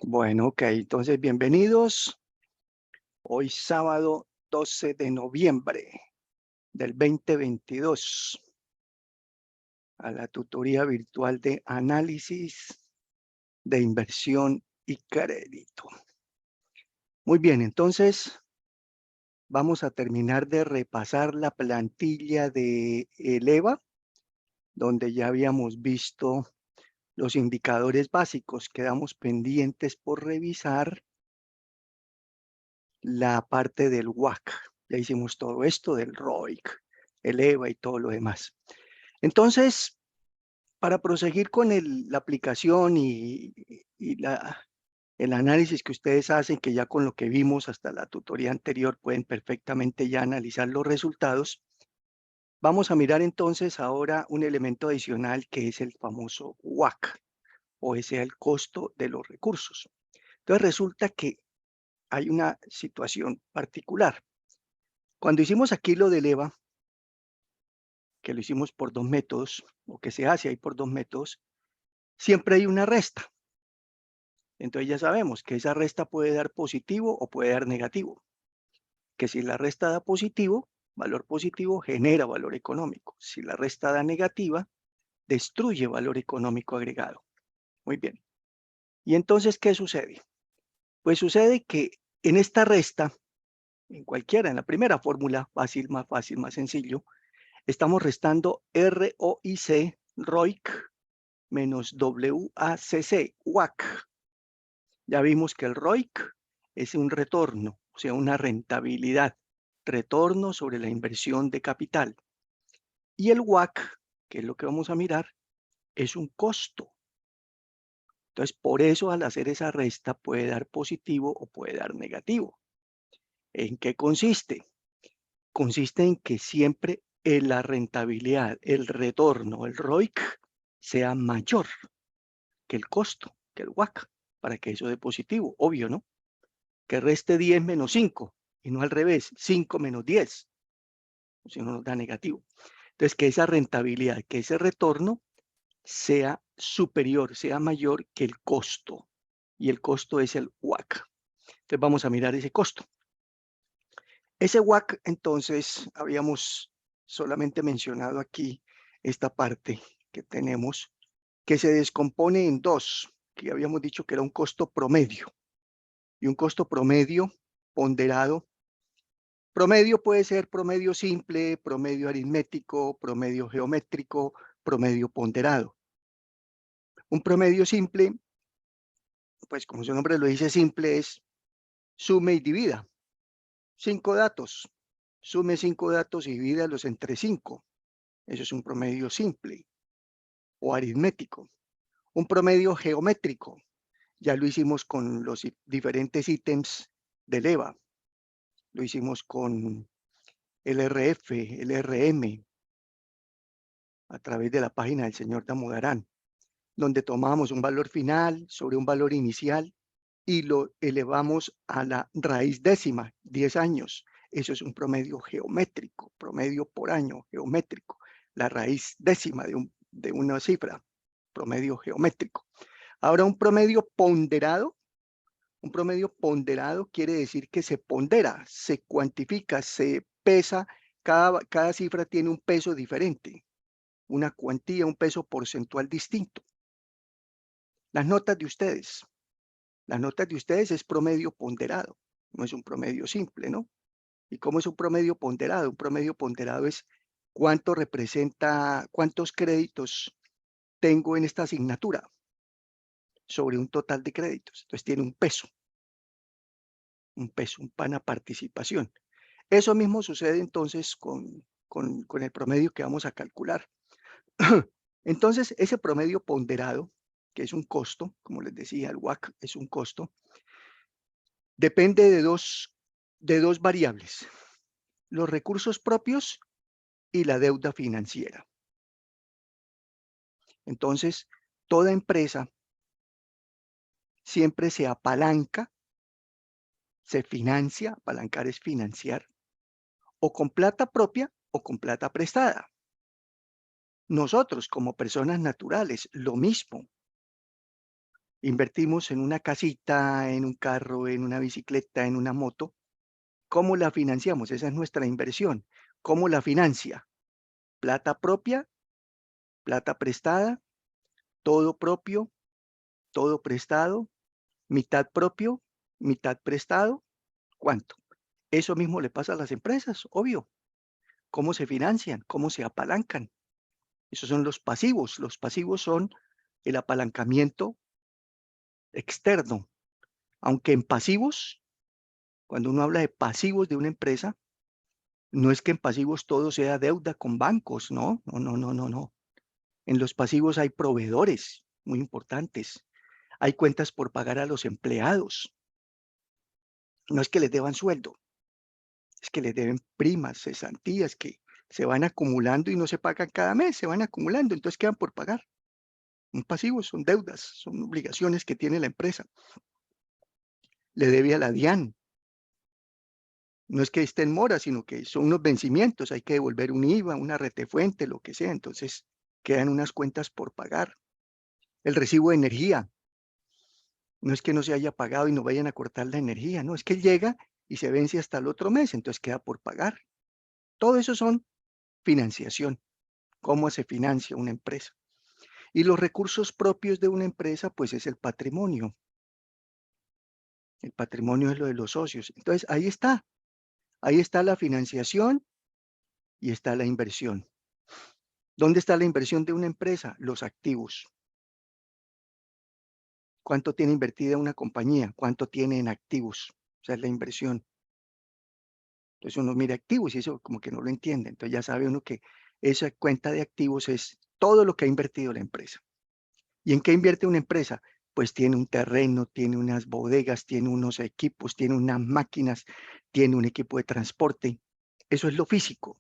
Bueno, ok, entonces bienvenidos. Hoy sábado 12 de noviembre del 2022 a la tutoría virtual de análisis de inversión y crédito. Muy bien, entonces vamos a terminar de repasar la plantilla de Eleva, donde ya habíamos visto los indicadores básicos. Quedamos pendientes por revisar la parte del WACC. Ya hicimos todo esto del ROIC, el EVA y todo lo demás. Entonces, para proseguir con la aplicación y el análisis que ustedes hacen, que ya con lo que vimos hasta la tutoría anterior pueden perfectamente ya analizar los resultados, vamos a mirar entonces ahora un elemento adicional que es el famoso WACC, o ese es el costo de los recursos. Entonces resulta que hay una situación particular. Cuando hicimos aquí lo del EVA, que lo hicimos por 2 métodos, o que se hace ahí por 2 métodos, siempre hay una resta. Entonces ya sabemos que esa resta puede dar positivo o puede dar negativo. Que si la resta da positivo, valor positivo genera valor económico. Si la resta da negativa, destruye valor económico agregado. Muy bien. ¿Y entonces qué sucede? Pues sucede que en esta resta, en cualquiera, en la primera fórmula, fácil, más sencillo, estamos restando ROIC, ROIC, menos WACC, WACC. Ya vimos que el ROIC es un retorno, o sea, una rentabilidad, retorno sobre la inversión de capital. Y el WACC, que es lo que vamos a mirar, es un costo. Entonces, por eso al hacer esa resta puede dar positivo o puede dar negativo. ¿En qué consiste? Consiste en que siempre la rentabilidad, el retorno, el ROIC, sea mayor que el costo, que el WACC, para que eso dé positivo, obvio, ¿no? Que reste 10 menos 5 y no al revés, 5 menos 10, si no nos da negativo. Entonces, que esa rentabilidad, que ese retorno sea superior, sea mayor que el costo. Y el costo es el WACC. Entonces, vamos a mirar ese costo. Ese WACC, entonces, habíamos solamente mencionado aquí esta parte que tenemos, que se descompone en dos, que habíamos dicho que era un costo promedio. Y un costo promedio ponderado. Promedio puede ser promedio simple, promedio aritmético, promedio geométrico, promedio ponderado. Un promedio simple, pues como su nombre lo dice, simple es sume y divida. 5 datos. Sume 5 datos y divídalos entre 5. Eso es un promedio simple o aritmético. Un promedio geométrico. Ya lo hicimos con los diferentes ítems del EVA. Lo hicimos con el RF, el RM, a través de la página del señor Damodarán, donde tomamos un valor final sobre un valor inicial y lo elevamos a la raíz décima, 10 años. Eso es un promedio geométrico, promedio por año geométrico, la raíz décima de una cifra, promedio geométrico. Ahora un promedio ponderado quiere decir que se pondera, se cuantifica, se pesa, cada cifra tiene un peso diferente, una cuantía, un peso porcentual distinto. Las notas de ustedes es promedio ponderado, no es un promedio simple, ¿no? ¿Y cómo es un promedio ponderado? Un promedio ponderado es cuánto representa, cuántos créditos tengo en esta asignatura sobre un total de créditos. Entonces tiene un peso, una participación. Eso mismo sucede entonces con el promedio que vamos a calcular. Entonces, ese promedio ponderado, que es un costo, como les decía, el WACC es un costo, depende de dos variables, los recursos propios y la deuda financiera. Entonces, toda empresa siempre se apalanca, se financia, apalancar es financiar, o con plata propia o con plata prestada. Nosotros como personas naturales, lo mismo. Invertimos en una casita, en un carro, en una bicicleta, en una moto. ¿Cómo la financiamos? Esa es nuestra inversión. ¿Cómo la financia? Plata propia, plata prestada, todo propio, todo prestado, mitad propio, mitad prestado. ¿Cuánto? Eso mismo le pasa a las empresas, obvio. ¿Cómo se financian? ¿Cómo se apalancan? Esos son los pasivos. Los pasivos son el apalancamiento externo. Aunque en pasivos, cuando uno habla de pasivos de una empresa, no es que en pasivos todo sea deuda con bancos, no, no, no, no, no, no. En los pasivos hay proveedores muy importantes. Hay cuentas por pagar a los empleados. No es que les deban sueldo, es que les deben primas, cesantías que se van acumulando y no se pagan cada mes, se van acumulando, entonces quedan por pagar. Un pasivo son deudas, son obligaciones que tiene la empresa. Le debe a la DIAN. No es que esté en mora, sino que son unos vencimientos, hay que devolver un IVA, una retefuente, lo que sea, entonces quedan unas cuentas por pagar. El recibo de energía, no es que no se haya pagado y no vayan a cortar la energía, no, es que llega y se vence hasta el otro mes, entonces queda por pagar. Todo eso son financiación, cómo se financia una empresa. Y los recursos propios de una empresa, pues es el patrimonio. El patrimonio es lo de los socios. Entonces, ahí está la financiación y está la inversión. ¿Dónde está la inversión de una empresa? Los activos. ¿Cuánto tiene invertida una compañía? ¿Cuánto tiene en activos? O sea, es la inversión. Entonces uno mira activos y eso como que no lo entiende. Entonces ya sabe uno que esa cuenta de activos es todo lo que ha invertido la empresa. ¿Y en qué invierte una empresa? Pues tiene un terreno, tiene unas bodegas, tiene unos equipos, tiene unas máquinas, tiene un equipo de transporte. Eso es lo físico.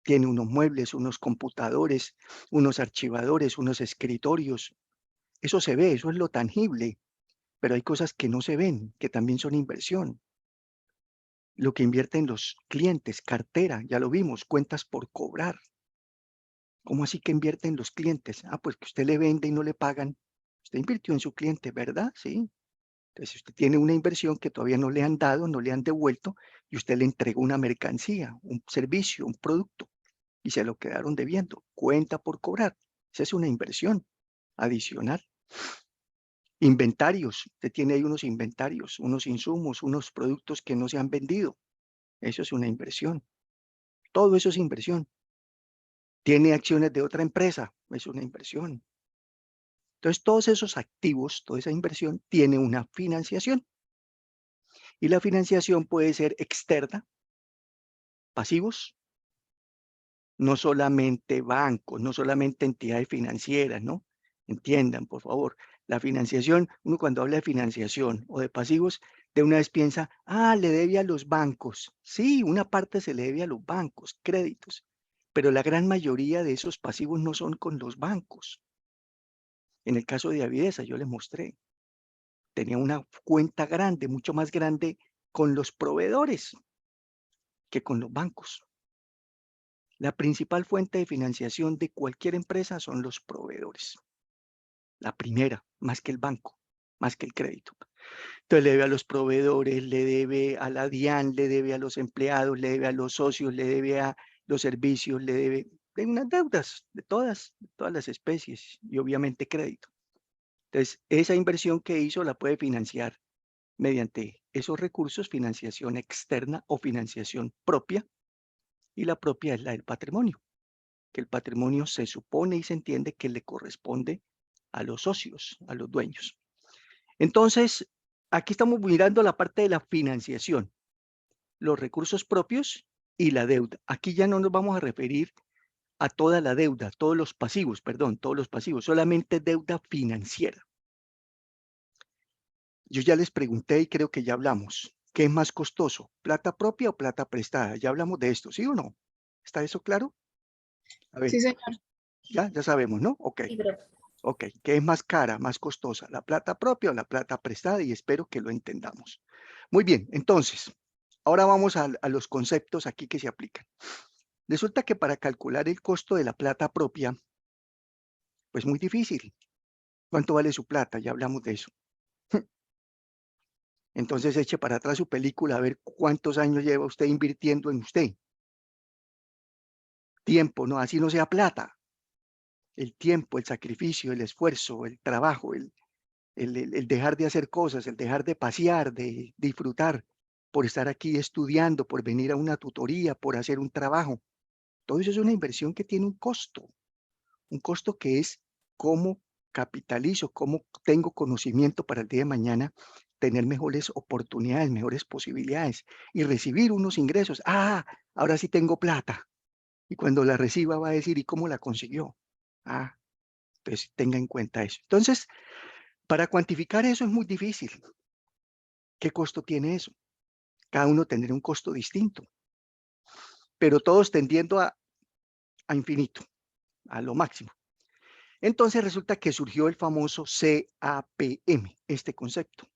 Tiene unos muebles, unos computadores, unos archivadores, unos escritorios. Eso se ve, eso es lo tangible, pero hay cosas que no se ven, que también son inversión. Lo que invierten los clientes, cartera, ya lo vimos, cuentas por cobrar. ¿Cómo así que invierten los clientes? Ah, pues que usted le vende y no le pagan. Usted invirtió en su cliente, ¿verdad? Sí. Entonces, usted tiene una inversión que todavía no le han dado, no le han devuelto, y usted le entregó una mercancía, un servicio, un producto, y se lo quedaron debiendo. Cuenta por cobrar. Esa es una inversión adicional. Inventarios. Usted tiene ahí unos inventarios, unos insumos, unos productos que no se han vendido. Eso es una inversión. Todo eso es inversión. Tiene acciones de otra empresa. Es una inversión. Entonces, todos esos activos, toda esa inversión tiene una financiación. Y la financiación puede ser externa, pasivos, no solamente bancos, no solamente entidades financieras, ¿no? Entiendan, por favor. La financiación, uno cuando habla de financiación o de pasivos, de una vez piensa, ah, le debe a los bancos. Sí, una parte se le debe a los bancos, créditos, pero la gran mayoría de esos pasivos no son con los bancos. En el caso de Avidesa, yo les mostré, tenía una cuenta grande, mucho más grande con los proveedores que con los bancos. La principal fuente de financiación de cualquier empresa son los proveedores. La primera, más que el banco, más que el crédito. Entonces le debe a los proveedores, le debe a la DIAN, le debe a los empleados, le debe a los socios, le debe a los servicios, le debe de unas deudas de todas las especies y obviamente crédito. Entonces, esa inversión que hizo la puede financiar mediante esos recursos, financiación externa o financiación propia, y la propia es la del patrimonio, que el patrimonio se supone y se entiende que le corresponde a los socios, a los dueños. Entonces, aquí estamos mirando la parte de la financiación, los recursos propios y la deuda. Aquí ya no nos vamos a referir a toda la deuda, todos los pasivos, perdón, todos los pasivos, solamente deuda financiera. Yo ya les pregunté y creo que ya hablamos. ¿Qué es más costoso? ¿Plata propia o plata prestada? Ya hablamos de esto, ¿sí o no? ¿Está eso claro? A ver, Sí, señor. ya sabemos, ¿no? Ok, Sí, profe. ok. ¿Qué es más cara, más costosa? ¿La plata propia o la plata prestada? Y espero que lo entendamos. Muy bien, entonces, ahora vamos a los conceptos aquí que se aplican. Resulta que para calcular el costo de la plata propia, pues muy difícil. ¿Cuánto vale su plata? Ya hablamos de eso. Entonces eche para atrás su película a ver cuántos años lleva usted invirtiendo en usted. Tiempo, no, así no sea plata. El tiempo, el sacrificio, el esfuerzo, el trabajo, el dejar de hacer cosas, el dejar de pasear, de disfrutar, por estar aquí estudiando, por venir a una tutoría, por hacer un trabajo. Todo eso es una inversión que tiene un costo que es cómo capitalizo, cómo tengo conocimiento para el día de mañana, tener mejores oportunidades, mejores posibilidades y recibir unos ingresos. Ah, ahora sí tengo plata. Y cuando la reciba va a decir, ¿y cómo la consiguió? Ah, entonces tenga en cuenta eso. Entonces, para cuantificar eso es muy difícil. ¿Qué costo tiene eso? Cada uno tendrá un costo distinto, pero todos tendiendo a infinito, a lo máximo. Entonces resulta que surgió el famoso CAPM, este concepto.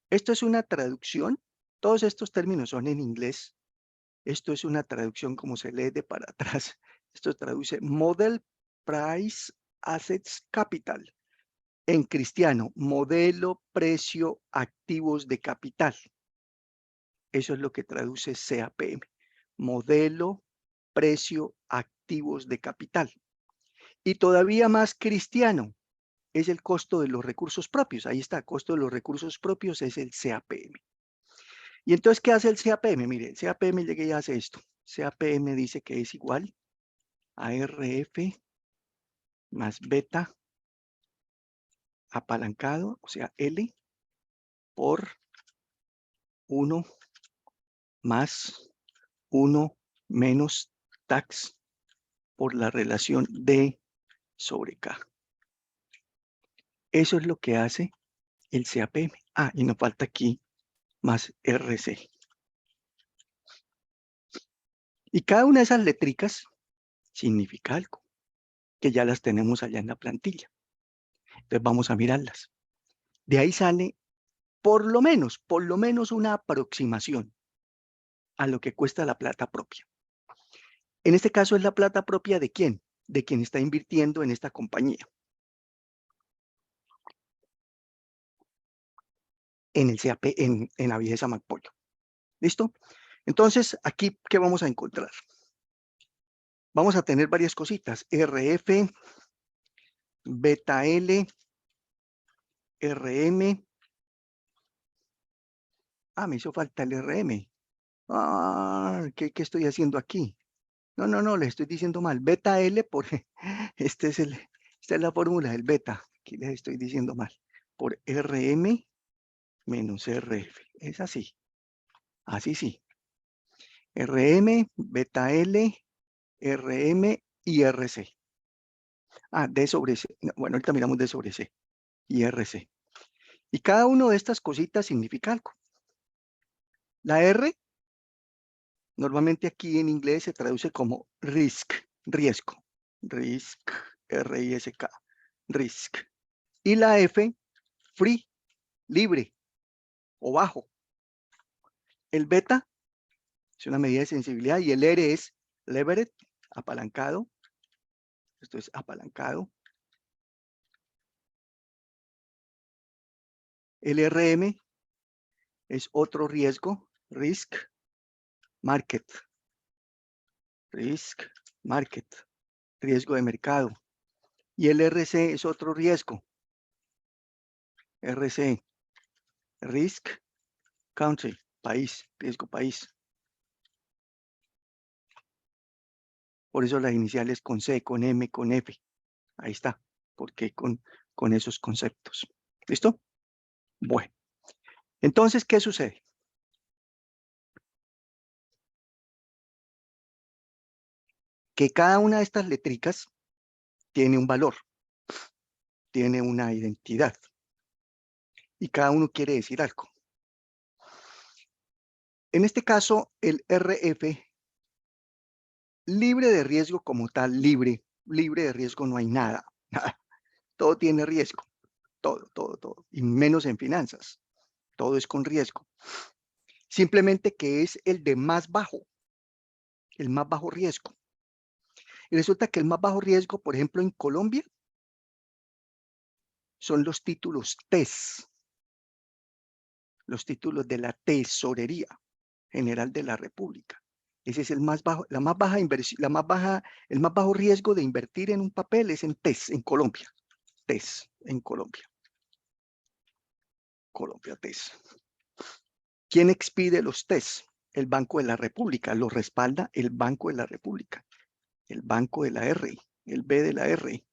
Esto es una traducción, todos estos términos son en inglés. Esto es una traducción como se lee de para atrás. Esto traduce Model Price Assets Capital. En cristiano, modelo, precio, activos de capital. Eso es lo que traduce CAPM. Modelo, precio, activos de capital. Y todavía más cristiano es el costo de los recursos propios. Ahí está, costo de los recursos propios es el CAPM. Y entonces, ¿qué hace el CAPM? Mire, el CAPM llegué y hace esto. CAPM dice que es igual a RF más beta apalancado, o sea, L por 1 más 1 menos tax por la relación D sobre K. Eso es lo que hace el CAPM. Ah, y nos falta aquí más RC. Y cada una de esas letricas significa algo, que ya las tenemos allá en la plantilla. Entonces vamos a mirarlas. De ahí sale por lo menos una aproximación a lo que cuesta la plata propia. En este caso es la plata propia de quién, de quien está invirtiendo en esta compañía, en el CAP, en Avidesa Macpollo. ¿Listo? Entonces, aquí, ¿qué vamos a encontrar? Vamos a tener varias cositas, RF, beta L, RM. Ah, me hizo falta el RM. Ah, ¿qué estoy haciendo aquí? No, le estoy diciendo mal. Beta L por, esta es la fórmula del beta. Aquí les estoy diciendo mal. Por RM menos RF. Es así. Así sí. RM, beta L, RM y RC. Ah, D sobre C. No, bueno, ahorita miramos D sobre C y RC. Y cada una de estas cositas significa algo. La R, normalmente aquí en inglés se traduce como risk, riesgo. Risk, R-I-S-K, risk. Y la F, free, libre o bajo. El beta es una medida de sensibilidad y el R es levered, apalancado. Esto es apalancado. El RM es otro riesgo, risk market, risk market, riesgo de mercado. Y el RC es otro riesgo, RC, risk country, país, riesgo país. Por eso las iniciales con C, con M, con F. Ahí está, porque con esos conceptos. ¿Listo? Bueno, entonces, ¿qué sucede? Que cada una de estas letricas tiene un valor, tiene una identidad, y cada uno quiere decir algo. En este caso, el RF, libre de riesgo como tal, libre de riesgo no hay nada. Todo tiene riesgo, todo, y menos en finanzas. Todo es con riesgo. Simplemente que es el de más bajo, el más bajo riesgo. Y resulta que el más bajo riesgo, por ejemplo, en Colombia, son los títulos TES, los títulos de la Tesorería General de la República. Ese es el más bajo, la más baja inversión, el más bajo riesgo de invertir en un papel es en TES, en Colombia. TES, en Colombia. Colombia TES. ¿Quién expide los TES? El Banco de la República. Lo respalda el Banco de la República. El Banco de la R, el B de la R.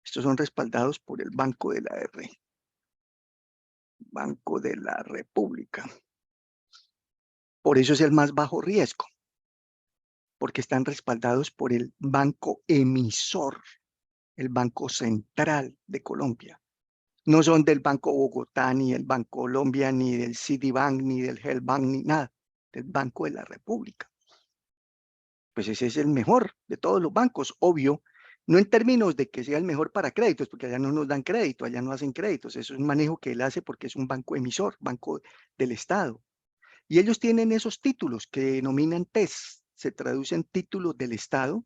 Estos son respaldados por el Banco de la R. Banco de la República. Por eso es el más bajo riesgo, porque están respaldados por el banco emisor, el Banco Central de Colombia. No son del Banco Bogotá, ni del Banco Colombia, ni del Citibank, ni del Helbank, ni nada, del Banco de la República. Pues ese es el mejor de todos los bancos, obvio, no en términos de que sea el mejor para créditos, porque allá no nos dan crédito, allá no hacen créditos, eso es un manejo que él hace porque es un banco emisor, banco del Estado. Y ellos tienen esos títulos que denominan TES, se traducen títulos del Estado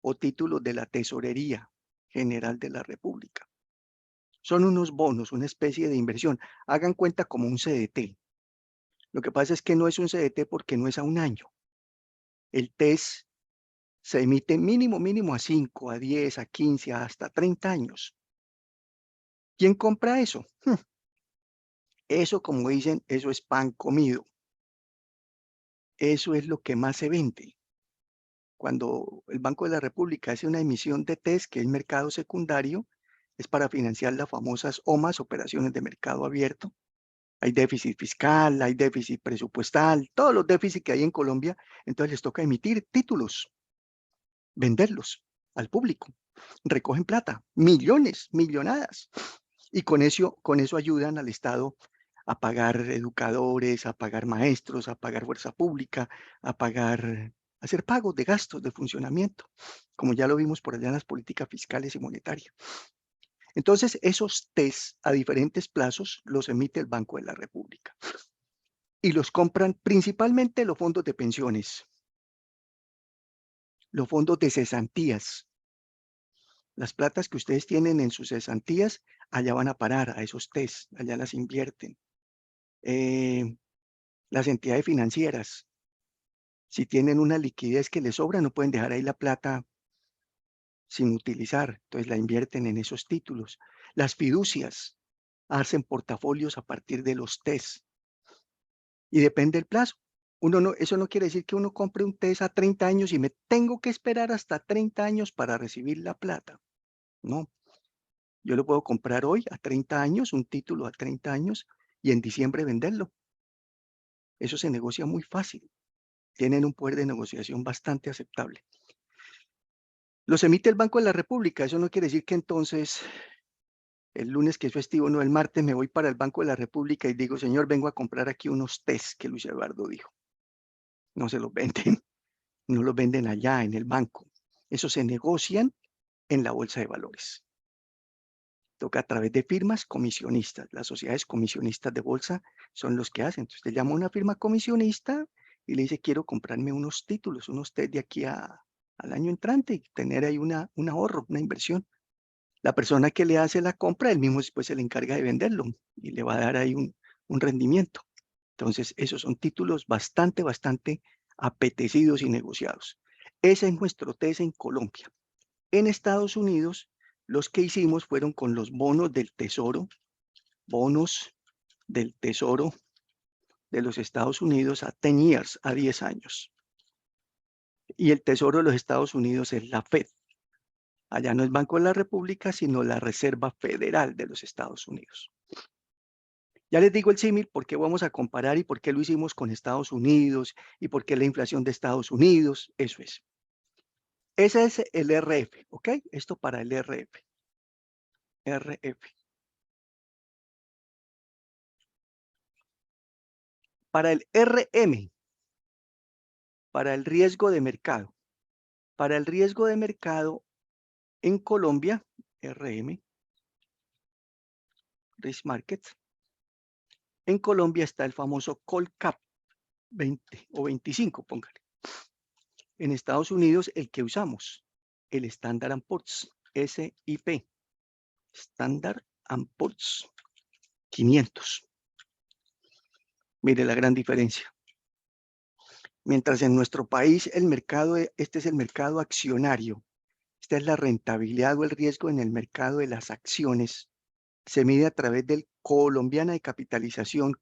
o títulos de la Tesorería General de la República. Son unos bonos, una especie de inversión. Hagan cuenta como un CDT. Lo que pasa es que no es un CDT porque no es a un año. El TES se emite mínimo a 5, a 10, a 15, hasta 30 años. ¿Quién compra eso? Eso, como dicen, eso es pan comido. Eso es lo que más se vende. Cuando el Banco de la República hace una emisión de TES, que es mercado secundario, es para financiar las famosas OMAS, operaciones de mercado abierto. Hay déficit fiscal, hay déficit presupuestal, todos los déficits que hay en Colombia, entonces les toca emitir títulos, venderlos al público. Recogen plata, millones, millonadas. Y con eso ayudan al Estado a pagar educadores, a pagar maestros, a pagar fuerza pública, a hacer pagos de gastos de funcionamiento, como ya lo vimos por allá en las políticas fiscales y monetarias. Entonces, esos TES a diferentes plazos los emite el Banco de la República y los compran principalmente los fondos de pensiones, los fondos de cesantías. Las platas que ustedes tienen en sus cesantías, allá van a parar, a esos TES, allá las invierten. Las entidades financieras, si tienen una liquidez que les sobra, no pueden dejar ahí la plata sin utilizar, entonces la invierten en esos títulos. Las fiducias hacen portafolios a partir de los TES y depende del plazo. Eso no quiere decir que uno compre un TES a 30 años y me tengo que esperar hasta 30 años para recibir la plata. No, yo lo puedo comprar hoy a 30 años, un título a 30 años y en diciembre venderlo. Eso se negocia muy fácil. Tienen un poder de negociación bastante aceptable. Los emite el Banco de la República. Eso no quiere decir que entonces el lunes, que es festivo, no, el martes me voy para el Banco de la República y digo, señor, vengo a comprar aquí unos TES que Luis Eduardo dijo. No se los venden, no los venden allá en el banco. Eso se negocian en la bolsa de valores. Toca a través de firmas comisionistas. Las sociedades comisionistas de bolsa son los que hacen. Entonces, usted llama a una firma comisionista y le dice, quiero comprarme unos títulos, unos TES de aquí al año entrante y tener ahí un ahorro, una inversión. La persona que le hace la compra, él mismo después se le encarga de venderlo y le va a dar ahí un rendimiento. Entonces, esos son títulos bastante apetecidos y negociados. Ese es nuestro TES en Colombia. En Estados Unidos, los que hicimos fueron con los bonos del Tesoro, bonos del Tesoro de los Estados Unidos a 10 years, a 10 años. Y el Tesoro de los Estados Unidos es la Fed. Allá no es Banco de la República, sino la Reserva Federal de los Estados Unidos. Ya les digo el símil, por qué vamos a comparar y por qué lo hicimos con Estados Unidos y por qué la inflación de Estados Unidos, eso es. Ese es el RF, ¿ok? Esto para el RF. RF. Para el RM, para el riesgo de mercado. Para el riesgo de mercado en Colombia, RM, Risk Market, en Colombia está el famoso Colcap 20 o 25, póngale. En Estados Unidos, el que usamos, el Standard & Poor's, SIP, Standard and Poor's 500. Mire la gran diferencia. Mientras en nuestro país el mercado, este es el mercado accionario, esta es la rentabilidad o el riesgo en el mercado de las acciones, se mide a través del colombiana de capitalización,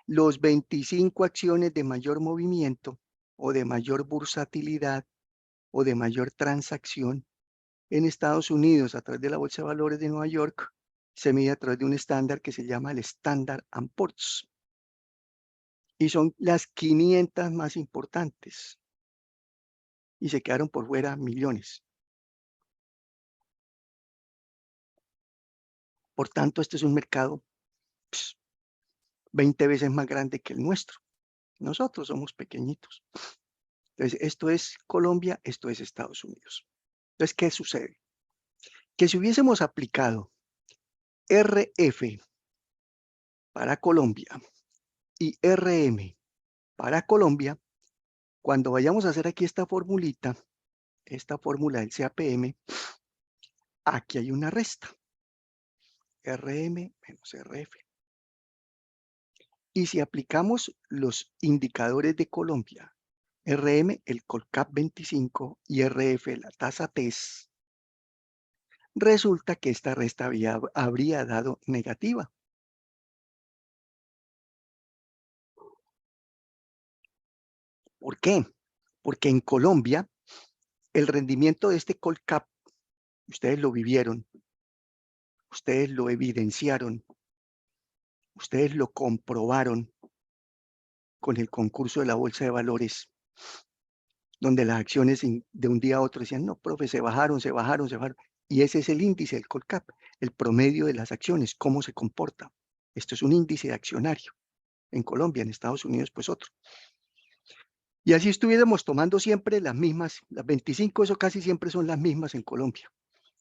los 25 acciones de mayor movimiento o de mayor bursatilidad o de mayor transacción. En Estados Unidos, a través de la Bolsa de Valores de Nueva York, se mide a través de un estándar que se llama el Standard and Poor's. Y son las 500 más importantes. Y se quedaron por fuera millones. Por tanto, este es un mercado 20 veces más grande que el nuestro. Nosotros somos pequeñitos. Entonces, esto es Colombia, esto es Estados Unidos. Entonces, ¿qué sucede? Que si hubiésemos aplicado RF para Colombia y RM para Colombia, cuando vayamos a hacer aquí esta formulita, esta fórmula del CAPM, aquí hay una resta. RM menos RF. Y si aplicamos los indicadores de Colombia, RM, el Colcap 25 y RF, la tasa TES, resulta que esta resta habría dado negativa. ¿Por qué? Porque en Colombia el rendimiento de este Colcap, ustedes lo vivieron, ustedes lo evidenciaron, ustedes lo comprobaron con el concurso de la Bolsa de Valores, donde las acciones de un día a otro decían, no, profe, se bajaron. Y ese es el índice del Colcap, el promedio de las acciones, cómo se comporta. Esto es un índice de accionario. En Colombia, en Estados Unidos, pues otro. Y así estuviéramos tomando siempre las mismas, las 25, eso casi siempre son las mismas en Colombia.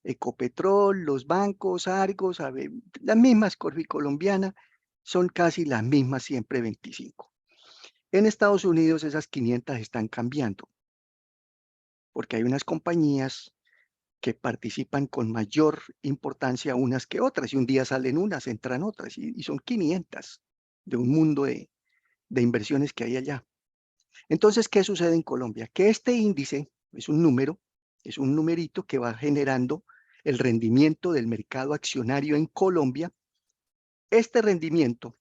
Ecopetrol, los bancos, Argos, las mismas, Colombiana, son casi las mismas siempre 25. En Estados Unidos esas 500 están cambiando, porque hay unas compañías que participan con mayor importancia unas que otras, y un día salen unas, entran otras, y son 500 de un mundo de inversiones que hay allá. Entonces, ¿qué sucede en Colombia? Que este índice es un número, es un numerito que va generando el rendimiento del mercado accionario en Colombia. Este rendimiento,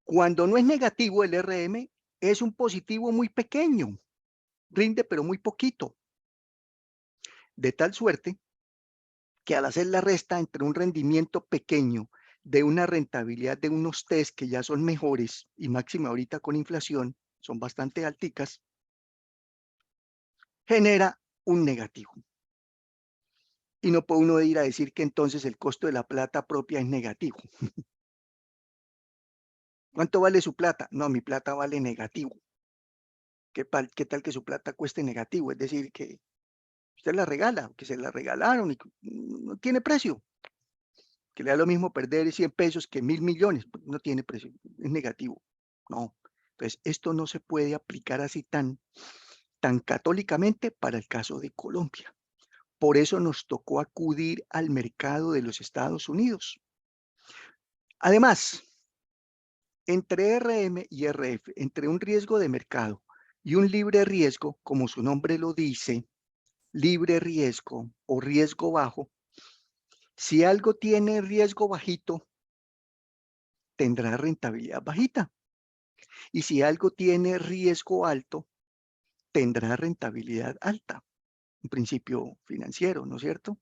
cuando no es negativo el RM, es un positivo muy pequeño, rinde pero muy poquito. De tal suerte que al hacer la resta entre un rendimiento pequeño de una rentabilidad de unos test que ya son mejores y máxima ahorita con inflación, son bastante alticas, genera un negativo. Y no puede uno ir a decir que entonces el costo de la plata propia es negativo. ¿Cuánto vale su plata? No, mi plata vale negativo. ¿Qué tal que su plata cueste negativo? Es decir, que usted la regala, que se la regalaron y no tiene precio. Que le da lo mismo perder 100 pesos que 1.000 millones. No tiene precio, es negativo. No. Entonces, esto no se puede aplicar así tan católicamente para el caso de Colombia. Por eso nos tocó acudir al mercado de los Estados Unidos. Además, entre RM y RF, entre un riesgo de mercado y un libre riesgo, como su nombre lo dice, libre riesgo o riesgo bajo, si algo tiene riesgo bajito, tendrá rentabilidad bajita. Y si algo tiene riesgo alto, tendrá rentabilidad alta. Un principio financiero, ¿no es cierto?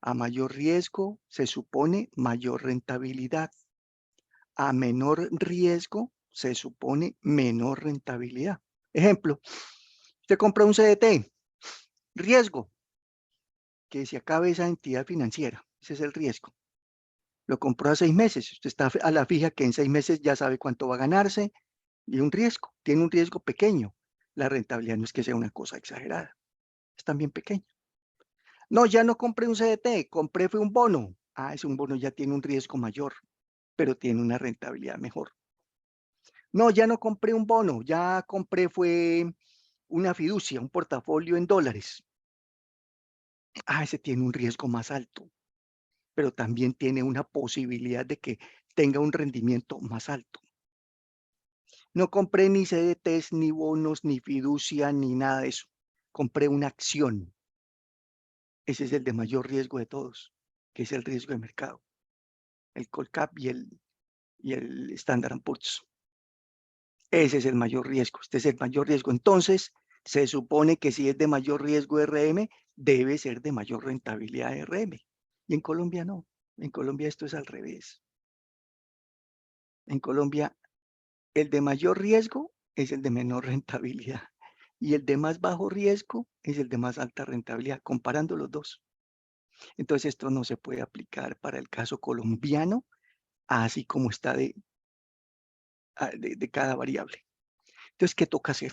A mayor riesgo se supone mayor rentabilidad. A menor riesgo se supone menor rentabilidad. Ejemplo, usted compra un CDT, riesgo, que se acabe esa entidad financiera. Ese es el riesgo. Lo compró a 6 meses. Usted está a la fija que en 6 meses ya sabe cuánto va a ganarse y un riesgo. Tiene un riesgo pequeño. La rentabilidad no es que sea una cosa exagerada. Es también pequeña. No, ya no compré un CDT, compré fue un bono. Ah, ese un bono ya tiene un riesgo mayor, pero tiene una rentabilidad mejor. No, ya no compré un bono, ya compré fue una fiducia, un portafolio en dólares. ese tiene un riesgo más alto, pero también tiene una posibilidad de que tenga un rendimiento más alto. No compré ni CDTs, ni bonos, ni fiducia, ni nada de eso. Compré una acción. Ese es el de mayor riesgo de todos, que es el riesgo de mercado, el Colcap y el Standard Poor's. Ese es el mayor riesgo, este es el mayor riesgo. Entonces, se supone que si es de mayor riesgo RM, debe ser de mayor rentabilidad RM. Y en Colombia no. En Colombia esto es al revés. En Colombia, el de mayor riesgo es el de menor rentabilidad. Y el de más bajo riesgo es el de más alta rentabilidad, comparando los dos. Entonces, esto no se puede aplicar para el caso colombiano, así como está de cada variable. Entonces, ¿qué toca hacer?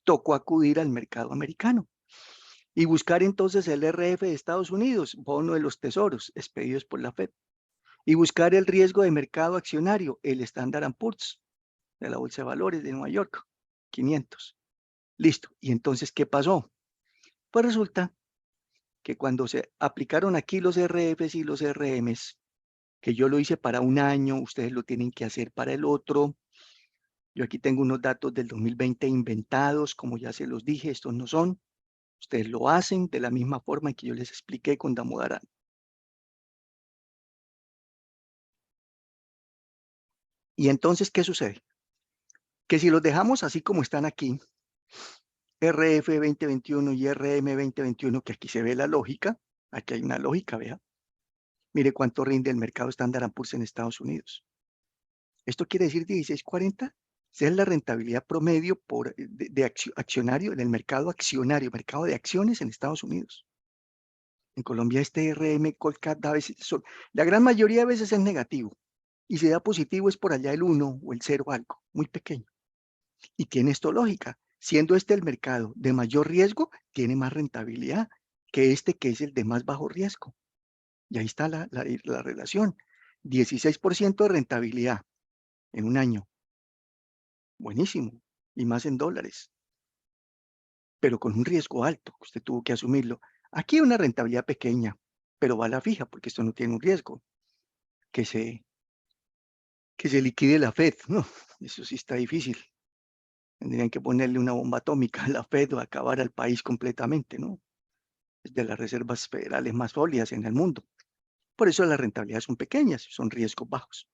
Tocó acudir al mercado americano y buscar entonces el RF de Estados Unidos, bono de los tesoros expedidos por la Fed, y buscar el riesgo de mercado accionario, el Standard Poor's de la Bolsa de Valores de Nueva York, 500. Listo. ¿Y entonces qué pasó? Pues resulta que cuando se aplicaron aquí los RFs y los RMs, que yo lo hice para un año, ustedes lo tienen que hacer para el otro. Yo aquí tengo unos datos del 2020 inventados, como ya se los dije, estos no son. Ustedes lo hacen de la misma forma en que yo les expliqué con Damodaran. Y entonces, ¿qué sucede? Que si los dejamos así como están aquí, RF 2021 y RM 2021, que aquí se ve la lógica, aquí hay una lógica, vea. Mire cuánto rinde el mercado Standard Poor's en Estados Unidos. Esto quiere decir 16.40. Esa es la rentabilidad promedio de accionario en el mercado accionario, mercado de acciones en Estados Unidos. En Colombia este RM Colcat a veces la gran mayoría de veces es negativo. Y si da positivo es por allá el 1 o el 0 algo, muy pequeño. Y tiene esto lógica. Siendo este el mercado de mayor riesgo, tiene más rentabilidad que este que es el de más bajo riesgo. Y ahí está la relación. 16% de rentabilidad en un año. Buenísimo. Y más en dólares. Pero con un riesgo alto, que usted tuvo que asumirlo. Aquí hay una rentabilidad pequeña, pero va a la fija, porque esto no tiene un riesgo. Que se liquide la Fed. No, eso sí está difícil. Tendrían que ponerle una bomba atómica a la Fed o acabar al país completamente, ¿no? Es de las reservas federales más sólidas en el mundo. Por eso las rentabilidades son pequeñas, son riesgos bajos.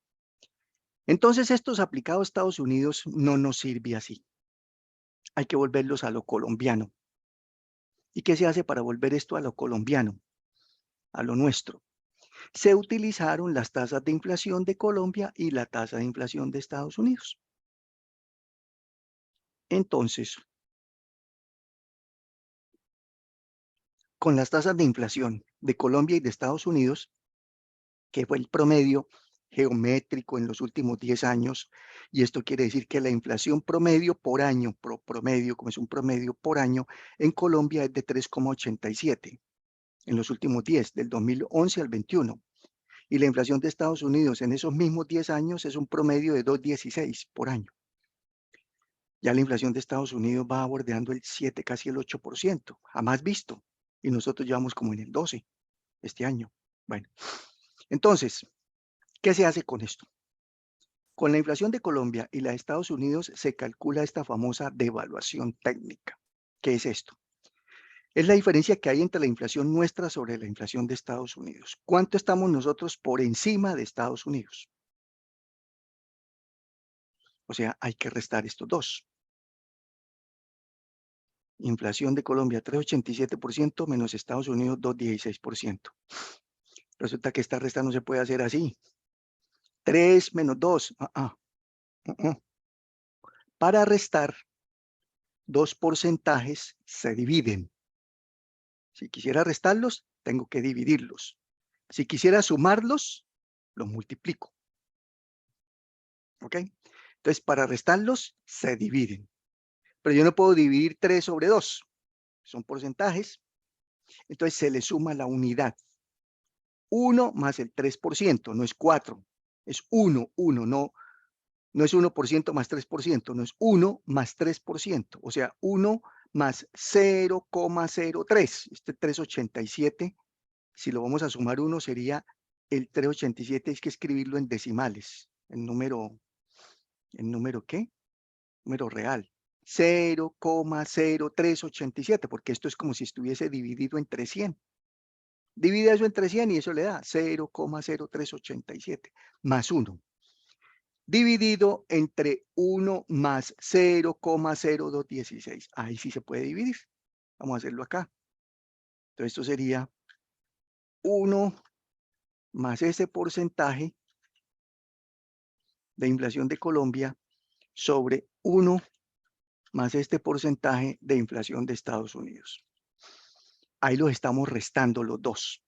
Entonces, estos aplicados a Estados Unidos no nos sirve así. Hay que volverlos a lo colombiano. ¿Y qué se hace para volver esto a lo colombiano, a lo nuestro? Se utilizaron las tasas de inflación de Colombia y la tasa de inflación de Estados Unidos. Entonces, con las tasas de inflación de Colombia y de Estados Unidos, que fue el promedio geométrico en los últimos 10 años, y esto quiere decir que la inflación promedio por año, promedio, como es un promedio por año, en Colombia es de 3,87 en los últimos 10, del 2011 al 21. Y la inflación de Estados Unidos en esos mismos 10 años es un promedio de 2,16 por año. Ya la inflación de Estados Unidos va bordeando el 7, casi el 8%, jamás visto. Y nosotros llevamos como en el 12 este año. Bueno, entonces, ¿qué se hace con esto? Con la inflación de Colombia y la de Estados Unidos se calcula esta famosa devaluación técnica. ¿Qué es esto? Es la diferencia que hay entre la inflación nuestra sobre la inflación de Estados Unidos. ¿Cuánto estamos nosotros por encima de Estados Unidos? O sea, hay que restar estos dos. Inflación de Colombia 3,87% menos Estados Unidos 2,16%. Resulta que esta resta no se puede hacer así. 3 menos 2. Para restar, dos porcentajes se dividen. Si quisiera restarlos, tengo que dividirlos. Si quisiera sumarlos, los multiplico. ¿Ok? Entonces, para restarlos, se dividen. Pero yo no puedo dividir 3 sobre 2. Son porcentajes. Entonces, se le suma la unidad. 1 más el 3%, no es 4. Es 1, no es 1% más 3%, no es 1 más 3%. O sea, 1 más 0,03. Este 387, si lo vamos a sumar 1, sería el 387, hay que escribirlo en decimales, el número ¿qué? Número real. 0,0387, porque esto es como si estuviese dividido entre 100. Divide eso entre 100 y eso le da 0,0387 más 1. Dividido entre 1 más 0,0216. Ahí sí se puede dividir. Vamos a hacerlo acá. Entonces esto sería 1 más ese porcentaje de inflación de Colombia sobre 1 más este porcentaje de inflación de Estados Unidos. Ahí los estamos restando los dos.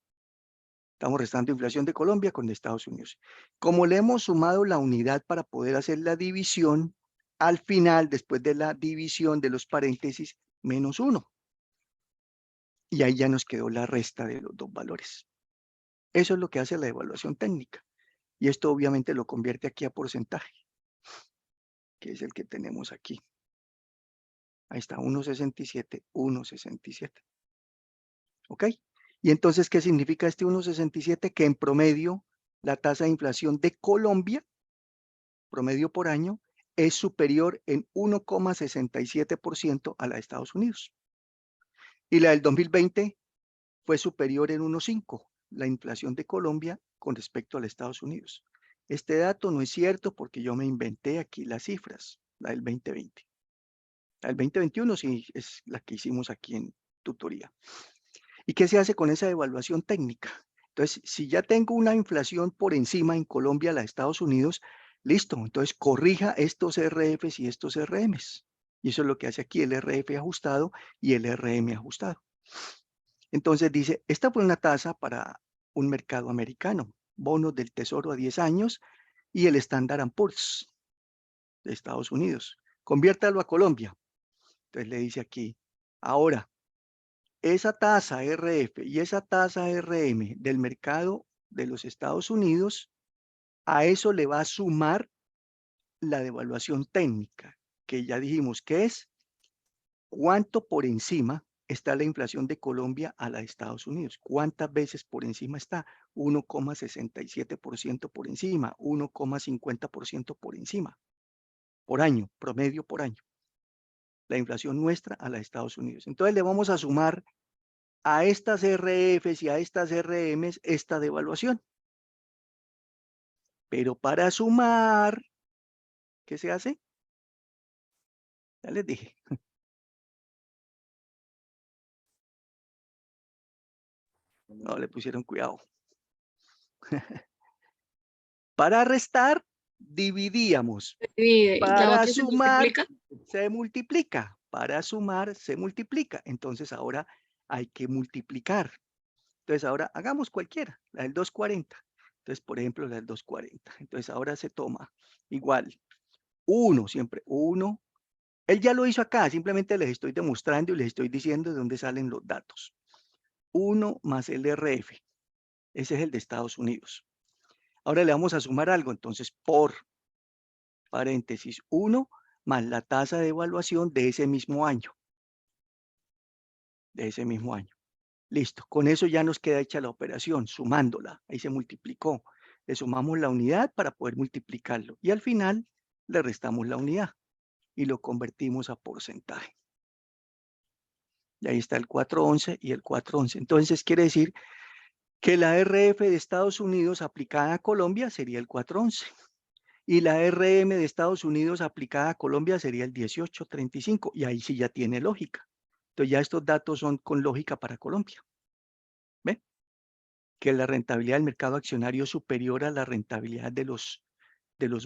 Estamos restando inflación de Colombia con de Estados Unidos. Como le hemos sumado la unidad para poder hacer la división, al final, después de la división de los paréntesis, menos 1. Y ahí ya nos quedó la resta de los dos valores. Eso es lo que hace la evaluación técnica. Y esto obviamente lo convierte aquí a porcentaje, que es el que tenemos aquí. Ahí está, 1,67, 1,67. ¿Ok? Y entonces, ¿qué significa este 1,67? Que en promedio, la tasa de inflación de Colombia, promedio por año, es superior en 1,67% a la de Estados Unidos. Y la del 2020 fue superior en 1,5%, la inflación de Colombia con respecto a los Estados Unidos. Este dato no es cierto porque yo me inventé aquí las cifras, la del 2020. La del 2021 sí es la que hicimos aquí en tutoría. ¿Y qué se hace con esa evaluación técnica? Entonces, si ya tengo una inflación por encima en Colombia, la de Estados Unidos, listo, entonces corrija estos RFs y estos RMs. Y eso es lo que hace aquí el RF ajustado y el RM ajustado. Entonces dice, esta fue una tasa para un mercado americano, bonos del Tesoro a 10 años y el Standard & Poor's de Estados Unidos. Conviértalo a Colombia. Entonces le dice aquí, ahora, esa tasa RF y esa tasa RM del mercado de los Estados Unidos, a eso le va a sumar la devaluación técnica, que ya dijimos que es cuánto por encima está la inflación de Colombia a la de Estados Unidos. ¿Cuántas veces por encima está? 1,67% por encima, 1,50% por encima, por año, promedio por año. La inflación nuestra a la de Estados Unidos. Entonces le vamos a sumar a estas RFs y a estas RMs esta devaluación. Pero para sumar, ¿qué se hace? Ya les dije. No le pusieron cuidado. Para restar, dividíamos. Divide. ¿Y la Para otra se sumar, multiplica? se multiplica. Para sumar, se multiplica. Entonces ahora hay que multiplicar. Entonces ahora hagamos cualquiera, la del 240. Entonces, por ejemplo, la del 240. Entonces ahora se toma igual 1, siempre 1. Él ya lo hizo acá, simplemente les estoy demostrando y les estoy diciendo de dónde salen los datos. 1 más el RF. Ese es el de Estados Unidos. Ahora le vamos a sumar algo, entonces por paréntesis 1 más la tasa de evaluación de ese mismo año. Listo, con eso ya nos queda hecha la operación, sumándola. Ahí se multiplicó. Le sumamos la unidad para poder multiplicarlo. Y al final le restamos la unidad y lo convertimos a porcentaje. Y ahí está el 411 y el 411. Entonces quiere decir que la RF de Estados Unidos aplicada a Colombia sería el 411. Y la RM de Estados Unidos aplicada a Colombia sería el 1835. Y ahí sí ya tiene lógica. Entonces ya estos datos son con lógica para Colombia. ¿Ve? Que la rentabilidad del mercado accionario es superior a la rentabilidad de los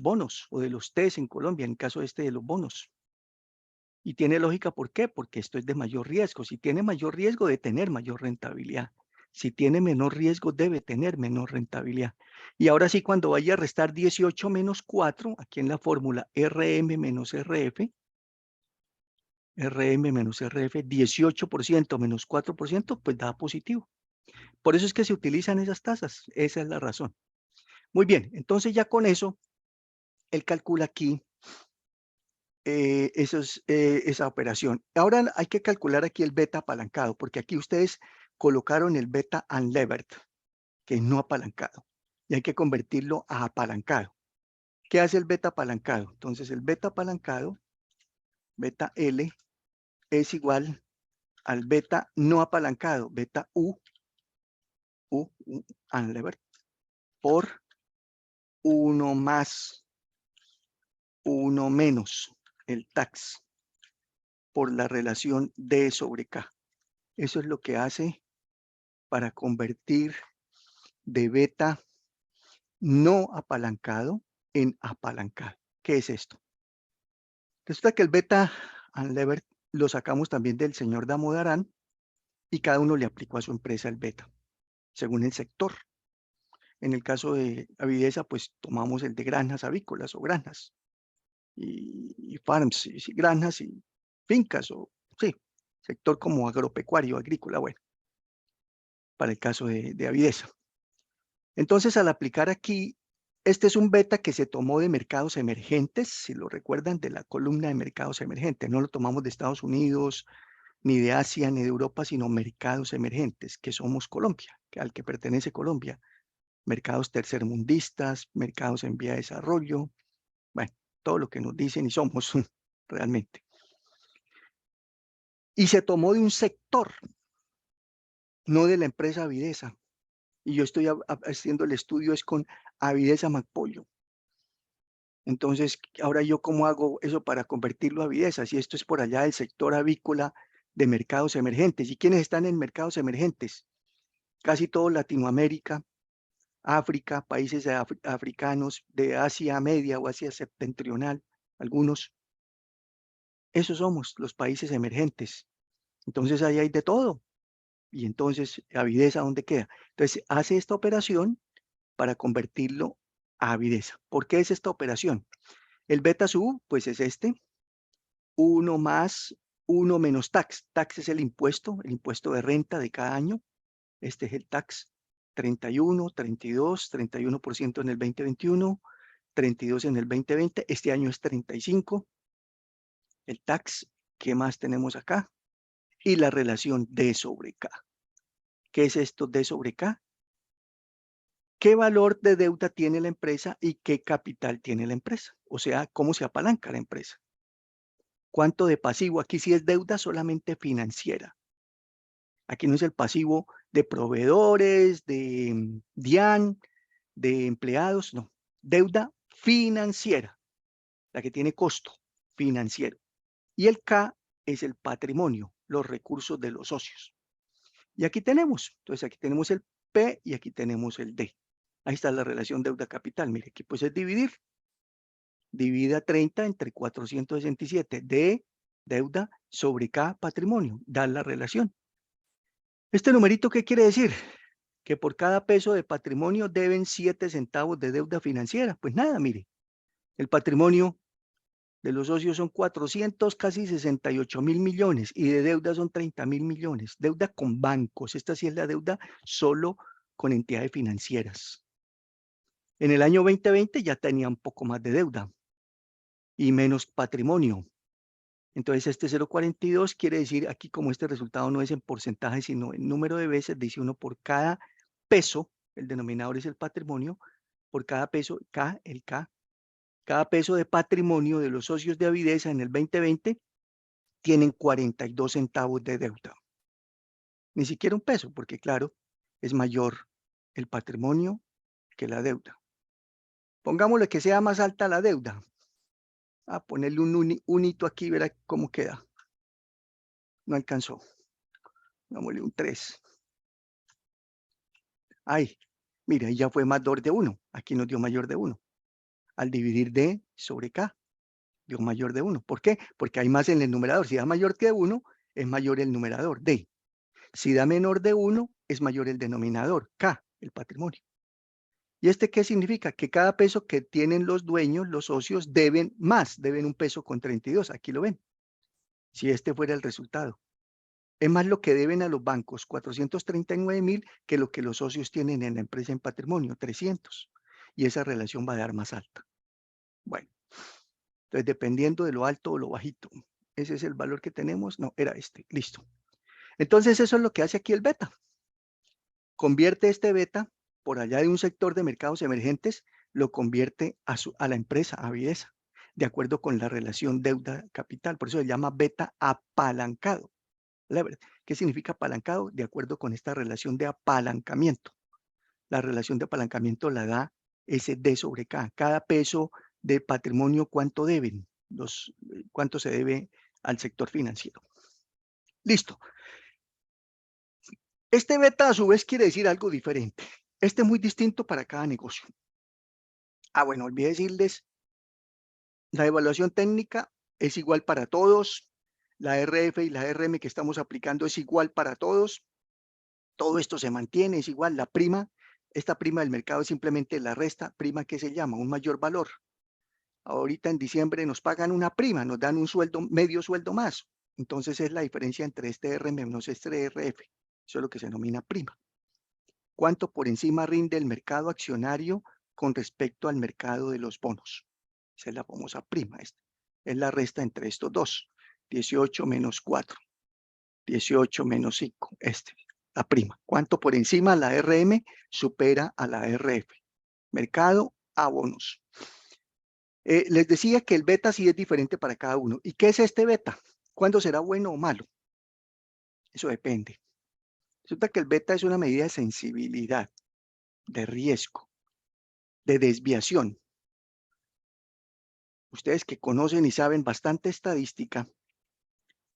bonos o de los TES en Colombia, en el caso de los bonos. Y tiene lógica, ¿por qué? Porque esto es de mayor riesgo. Si tiene mayor riesgo, debe tener mayor rentabilidad. Si tiene menor riesgo, debe tener menor rentabilidad. Y ahora sí, cuando vaya a restar 18 menos 4, aquí en la fórmula RM menos RF, RM menos RF, 18% menos 4%, pues da positivo. Por eso es que se utilizan esas tasas. Esa es la razón. Muy bien, entonces ya con eso, él calcula aquí eso es esa operación. Ahora hay que calcular aquí el beta apalancado, porque aquí ustedes colocaron el beta unlevered, que es no apalancado, y hay que convertirlo a apalancado. ¿Qué hace el beta apalancado? Entonces el beta apalancado, beta L, es igual al beta no apalancado, beta U unlevered, por 1 más 1 menos el tax por la relación D sobre K. Eso es lo que hace para convertir de beta no apalancado en apalancado. ¿Qué es esto? Resulta que el beta unlevered lo sacamos también del señor Damodaran y cada uno le aplicó a su empresa el beta, según el sector. En el caso de Avidesa, pues tomamos el de granjas avícolas o granjas y farms, y granjas y fincas, o sí, sector como agropecuario, agrícola, bueno, para el caso de Avidesa. Entonces, al aplicar aquí, este es un beta que se tomó de mercados emergentes, si lo recuerdan, de la columna de mercados emergentes. No lo tomamos de Estados Unidos, ni de Asia, ni de Europa, sino mercados emergentes, que somos Colombia, al que pertenece Colombia. Mercados tercermundistas, mercados en vía de desarrollo, bueno, todo lo que nos dicen y somos realmente. Y se tomó de un sector, no de la empresa Avidesa. Y yo estoy haciendo el estudio es con Avidesa Macpollo. Entonces, ahora yo cómo hago eso para convertirlo a Avidesa, si esto es por allá del sector avícola de mercados emergentes. ¿Y quiénes están en mercados emergentes? Casi todo Latinoamérica, África, países africanos, de Asia Media o Asia Septentrional, algunos. Esos somos los países emergentes. Entonces ahí hay de todo. Y entonces, Avidesa, ¿dónde queda? Entonces, hace esta operación para convertirlo a Avidesa. ¿Por qué es esta operación? El beta sub, pues es este, 1 más 1 menos tax. Tax es el impuesto de renta de cada año. Este es el tax. 31, 32, 31% en el 2021, 32 en el 2020. Este año es 35. El tax, ¿qué más tenemos acá? Y la relación D sobre K. ¿Qué es esto D sobre K? ¿Qué valor de deuda tiene la empresa y qué capital tiene la empresa? O sea, ¿cómo se apalanca la empresa? ¿Cuánto de pasivo? Aquí sí es deuda solamente financiera. Aquí no es el pasivo de proveedores, de DIAN, de empleados, no. Deuda financiera, la que tiene costo financiero. Y el K es el patrimonio, los recursos de los socios. Y aquí tenemos, entonces aquí tenemos el P y aquí tenemos el D. Ahí está la relación deuda-capital. Mire, aquí pues es dividir. Divida 30 entre 467 de deuda sobre K patrimonio. Da la relación. ¿Este numerito qué quiere decir? Que por cada peso de patrimonio deben 7 centavos de deuda financiera. Pues nada, mire, el patrimonio de los socios son 400, casi 68.000 millones y de deuda son 30.000 millones. Deuda con bancos. Esta sí es la deuda solo con entidades financieras. En el año 2020 ya tenía un poco más de deuda y menos patrimonio. Entonces este 0,42 quiere decir aquí como este resultado no es en porcentaje, sino en número de veces, dice uno por cada peso, el denominador es el patrimonio, por cada peso, K, el K, cada peso de patrimonio de los socios de Avidesa en el 2020 tienen 42 centavos de deuda. Ni siquiera un peso, porque claro, es mayor el patrimonio que la deuda. Pongámosle que sea más alta la deuda. A ponerle un hito aquí, verá cómo queda. No alcanzó. Dámosle un 3. Ay, mira, ahí ya fue mayor de 1. Aquí nos dio mayor de 1. Al dividir D sobre K, dio mayor de 1. ¿Por qué? Porque hay más en el numerador. Si da mayor que 1, es mayor el numerador, D. Si da menor de 1, es mayor el denominador, K, el patrimonio. ¿Y este qué significa? Que cada peso que tienen los dueños, los socios, deben más, deben un peso con 32. Aquí lo ven. Si este fuera el resultado. Es más lo que deben a los bancos, 439.000, que lo que los socios tienen en la empresa en patrimonio, 300. Y esa relación va a dar más alta. Bueno, Entonces, dependiendo de lo alto o lo bajito. Ese es el valor que tenemos. No, era este. Listo. Entonces, eso es lo que hace aquí el beta. Convierte este beta por allá de un sector de mercados emergentes, lo convierte a la empresa, a Videsa, de acuerdo con la relación deuda-capital. Por eso se llama beta apalancado. Leverage. ¿Qué significa apalancado? De acuerdo con esta relación de apalancamiento. La relación de apalancamiento la da ese D sobre K. Cada peso de patrimonio, ¿cuánto deben? ¿Cuánto se debe al sector financiero? Listo. Este beta a su vez quiere decir algo diferente. Este es muy distinto para cada negocio. Bueno, olvidé decirles, la evaluación técnica es igual para todos. La RF y la RM que estamos aplicando es igual para todos. Todo esto se mantiene, es igual. La prima, esta prima del mercado es simplemente la resta, prima que se llama un mayor valor. Ahorita en diciembre nos pagan una prima, nos dan un sueldo, medio sueldo más. Entonces es la diferencia entre este RM menos este RF. Eso es lo que se denomina prima. ¿Cuánto por encima rinde el mercado accionario con respecto al mercado de los bonos? Esa es la famosa prima. Esta es la resta entre estos dos. 18 menos 4. 18 menos 5. La prima. ¿Cuánto por encima la RM supera a la RF? Mercado a bonos. Les decía que el beta sí es diferente para cada uno. ¿Y qué es este beta? ¿Cuándo será bueno o malo? Eso depende. Resulta que el beta es una medida de sensibilidad, de riesgo, de desviación. Ustedes que conocen y saben bastante estadística,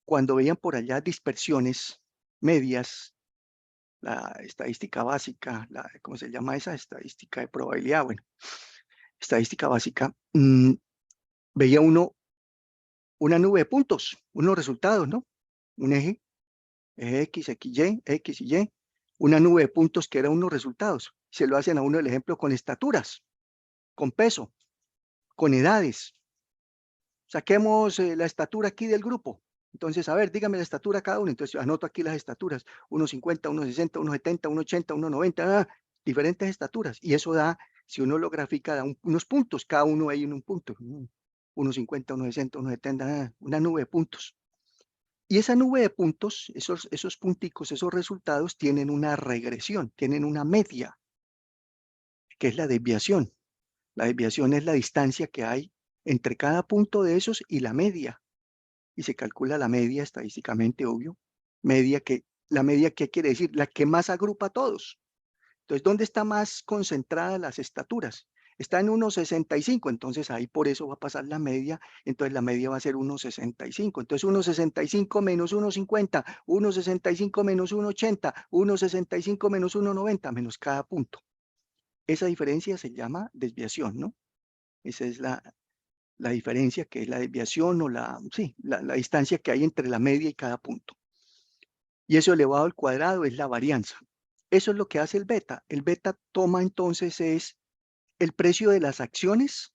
cuando veían por allá dispersiones medias, la estadística básica, ¿cómo se llama esa? Estadística de probabilidad, bueno, estadística básica, veía uno una nube de puntos, unos resultados, ¿no? Un eje, X, X y Y, una nube de puntos que eran unos resultados. Se lo hacen a uno el ejemplo con estaturas, con peso, con edades. Saquemos la estatura aquí del grupo. Entonces, a ver, dígame la estatura cada uno. Entonces, anoto aquí las estaturas. 1,50, 1,60, 1,70, 1,80, 1,90, diferentes estaturas. Y eso da, si uno lo grafica, da unos puntos. Cada uno hay en un punto. 1,50, 1,60, 1,70, una nube de puntos. Y esa nube de puntos, esos punticos, esos resultados tienen una regresión, tienen una media, que es la desviación. La desviación es la distancia que hay entre cada punto de esos y la media. Y se calcula la media estadísticamente, obvio. La media, ¿qué quiere decir? La que más agrupa a todos. Entonces, ¿dónde está más concentrada las estaturas? Está en 1,65, entonces ahí por eso va a pasar la media, entonces la media va a ser 1,65. Entonces 1,65 menos 1,50, 1,65 menos 1,80, 1,65 menos 1,90, menos cada punto. Esa diferencia se llama desviación, ¿no? Esa es la diferencia, que es la desviación o la distancia que hay entre la media y cada punto. Y eso elevado al cuadrado es la varianza. Eso es lo que hace el beta. El beta toma entonces es el precio de las acciones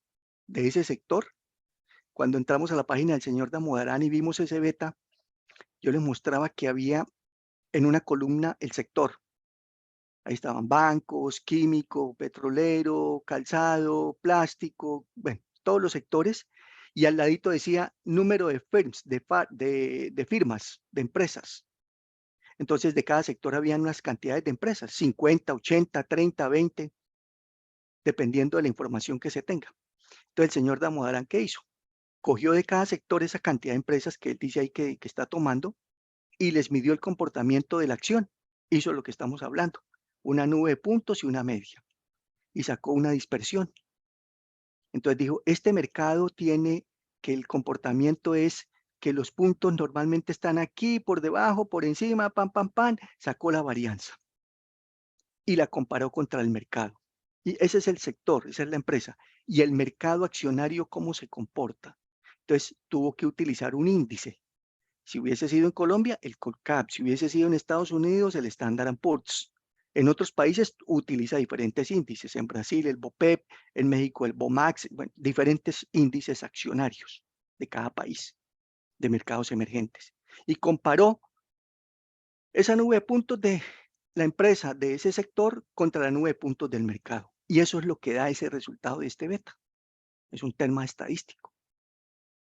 de ese sector. Cuando entramos a la página del señor Damodarán y vimos ese beta, yo les mostraba que había en una columna el sector. Ahí estaban bancos, químico, petrolero, calzado, plástico, bueno, todos los sectores. Y al ladito decía número de firms, de firmas, de empresas. Entonces, de cada sector habían unas cantidades de empresas, 50, 80, 30, 20, dependiendo de la información que se tenga. Entonces, el señor Damodarán, ¿qué hizo? Cogió de cada sector esa cantidad de empresas que él dice ahí que está tomando y les midió el comportamiento de la acción. Hizo lo que estamos hablando, una nube de puntos y una media. Y sacó una dispersión. Entonces dijo, este mercado tiene que el comportamiento es que los puntos normalmente están aquí, por debajo, por encima, pam, pam, pam, sacó la varianza y la comparó contra el mercado. Y ese es el sector, esa es la empresa. Y el mercado accionario, ¿cómo se comporta? Entonces tuvo que utilizar un índice. Si hubiese sido en Colombia, el Colcap. Si hubiese sido en Estados Unidos, el Standard & Poor's. En otros países utiliza diferentes índices. En Brasil, el BOPEP. En México, el BOMAX. Bueno, diferentes índices accionarios de cada país, de mercados emergentes. Y comparó esa nube de puntos de la empresa de ese sector contra la nube de puntos del mercado. Y eso es lo que da ese resultado de este beta. Es un tema estadístico.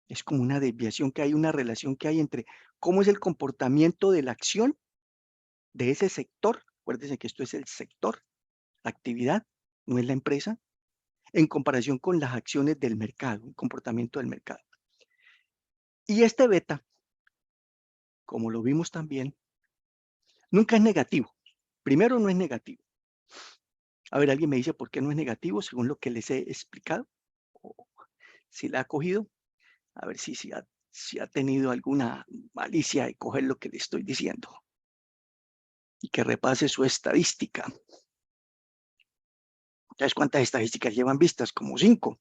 Es como una desviación que hay, una relación que hay entre cómo es el comportamiento de la acción de ese sector. Acuérdense que esto es el sector, la actividad, no es la empresa, en comparación con las acciones del mercado, el comportamiento del mercado. Y este beta, como lo vimos también, nunca es negativo. Primero, no es negativo. A ver, alguien me dice por qué no es negativo, según lo que les he explicado, o si la ha cogido, a ver si ha tenido alguna malicia de coger lo que le estoy diciendo y que repase su estadística. ¿Sabes cuántas estadísticas llevan vistas? Como 5.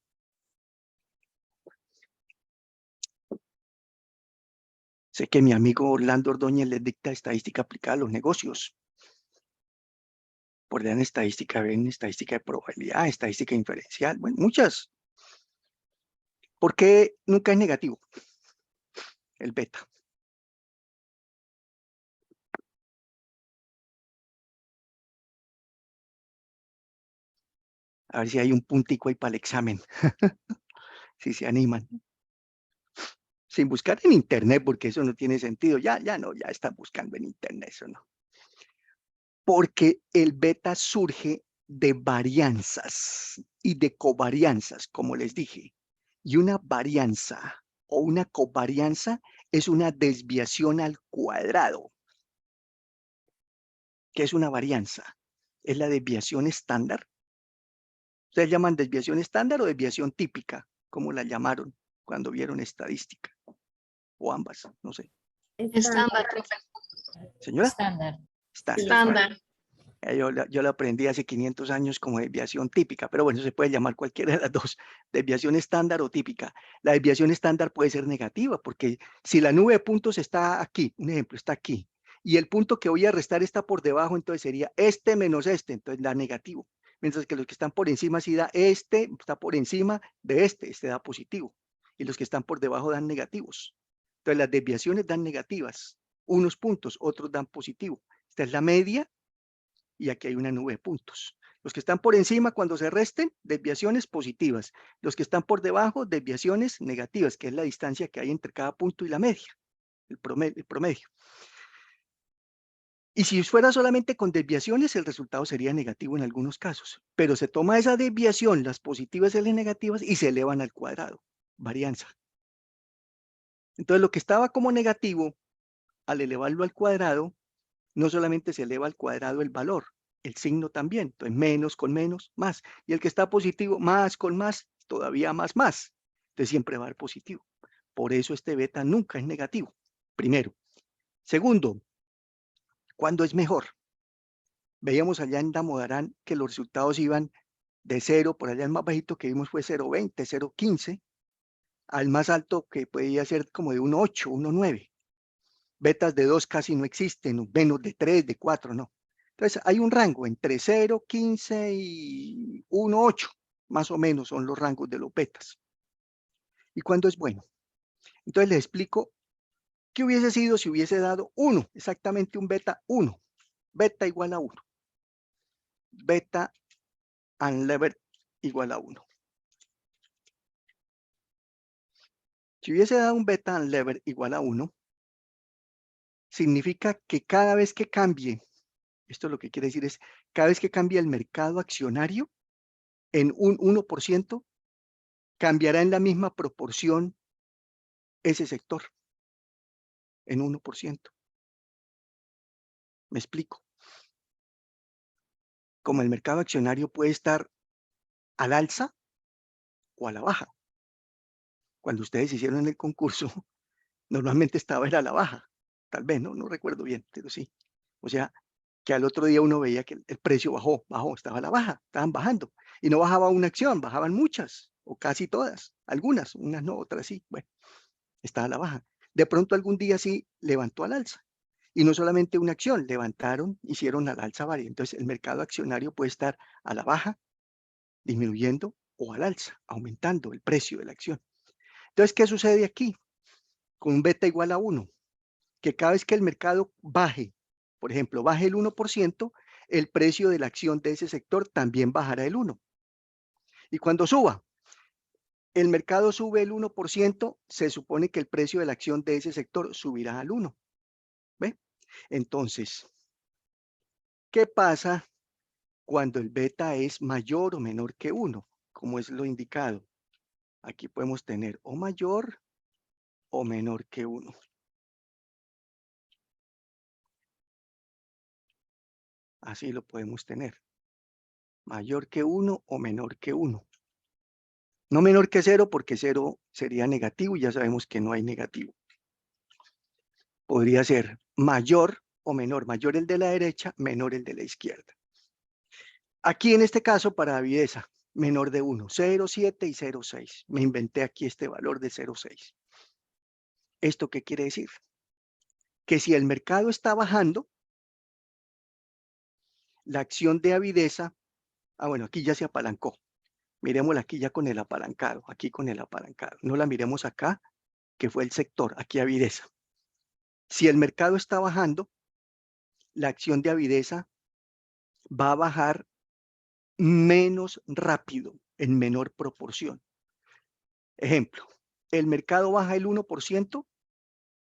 Sé que mi amigo Orlando Ordóñez les dicta estadística aplicada a los negocios. Por estadística, ven estadística de probabilidad, estadística inferencial, bueno, muchas. ¿Por qué nunca es negativo el beta? A ver si hay un puntico ahí para el examen, si se animan. Sin buscar en internet, porque eso no tiene sentido. Ya no, ya están buscando en internet, eso no. Porque el beta surge de varianzas y de covarianzas, como les dije. Y una varianza o una covarianza es una desviación al cuadrado. ¿Qué es una varianza? Es la desviación estándar. ¿Ustedes llaman desviación estándar o desviación típica? Como la llamaron cuando vieron estadística. O ambas, no sé. Estándar, profe. Señora, Estándar. estándar. Estándar. Yo la aprendí hace 500 años como desviación típica, pero bueno, se puede llamar cualquiera de las dos, desviación estándar o típica. La desviación estándar puede ser negativa, porque si la nube de puntos está aquí, un ejemplo, está aquí, y el punto que voy a restar está por debajo, entonces sería este menos este, entonces da negativo. Mientras que los que están por encima sí da este, está por encima de este da positivo. Y los que están por debajo dan negativos. Entonces las desviaciones dan negativas, unos puntos, otros dan positivo. Esta es la media y aquí hay una nube de puntos. Los que están por encima, cuando se resten, desviaciones positivas. Los que están por debajo, desviaciones negativas, que es la distancia que hay entre cada punto y la media, el promedio. Y si fuera solamente con desviaciones, el resultado sería negativo en algunos casos. Pero se toma esa desviación, las positivas y las negativas, y se elevan al cuadrado. Varianza. Entonces, lo que estaba como negativo, al elevarlo al cuadrado, no solamente se eleva al cuadrado el valor, el signo también. Entonces, menos con menos, más. Y el que está positivo, más con más, todavía más, más. Entonces, siempre va a dar positivo. Por eso este beta nunca es negativo. Primero. Segundo, ¿cuándo es mejor? Veíamos allá en Damodarán que los resultados iban de 0, por allá el más bajito que vimos fue 0,20, 0,15, al más alto que podía ser como de 1,8, 1,9. Betas de 2 casi no existen, menos de 3, de 4, no. Entonces, hay un rango entre 0, 15 y 1,8, más o menos son los rangos de los betas. ¿Y cuándo es bueno? Entonces, les explico qué hubiese sido si hubiese dado 1, exactamente un beta 1. Beta igual a 1. Beta unlevered igual a 1. Si hubiese dado un beta unlevered igual a 1, significa que cada vez que cambie, esto lo que quiere decir es, cada vez que cambie el mercado accionario en un 1%, cambiará en la misma proporción ese sector, en 1%. Me explico. Como el mercado accionario puede estar al alza o a la baja. Cuando ustedes hicieron el concurso, normalmente estaba a la baja. Tal vez, no recuerdo bien, pero sí. O sea, que al otro día uno veía que el precio bajó, estaba a la baja, estaban bajando. Y no bajaba una acción, bajaban muchas, o casi todas, algunas, unas no, otras sí. Bueno, estaba a la baja. De pronto algún día sí levantó al alza. Y no solamente una acción, levantaron, hicieron al alza varias. Entonces el mercado accionario puede estar a la baja, disminuyendo, o al alza, aumentando el precio de la acción. Entonces, ¿qué sucede aquí? Con un beta igual a 1, que cada vez que el mercado baje, por ejemplo, baje el 1%, el precio de la acción de ese sector también bajará el 1. Y cuando suba, el mercado sube el 1%, se supone que el precio de la acción de ese sector subirá al 1. ¿Ve? Entonces, ¿qué pasa cuando el beta es mayor o menor que 1? Como es lo indicado. Aquí podemos tener o mayor o menor que 1. Así lo podemos tener. Mayor que 1 o menor que 1. No menor que 0 porque 0 sería negativo y ya sabemos que no hay negativo. Podría ser mayor o menor. Mayor el de la derecha, menor el de la izquierda. Aquí en este caso para avideza, menor de 1, 0,7 y 0,6. Me inventé aquí este valor de 0,6. ¿Esto qué quiere decir? Que si el mercado está bajando, la acción de avideza, bueno, aquí ya se apalancó. Miremosla aquí ya con el apalancado, aquí con el apalancado. No la miremos acá, que fue el sector, aquí avideza. Si el mercado está bajando, la acción de avideza va a bajar menos rápido, en menor proporción. Ejemplo, el mercado baja el 1%,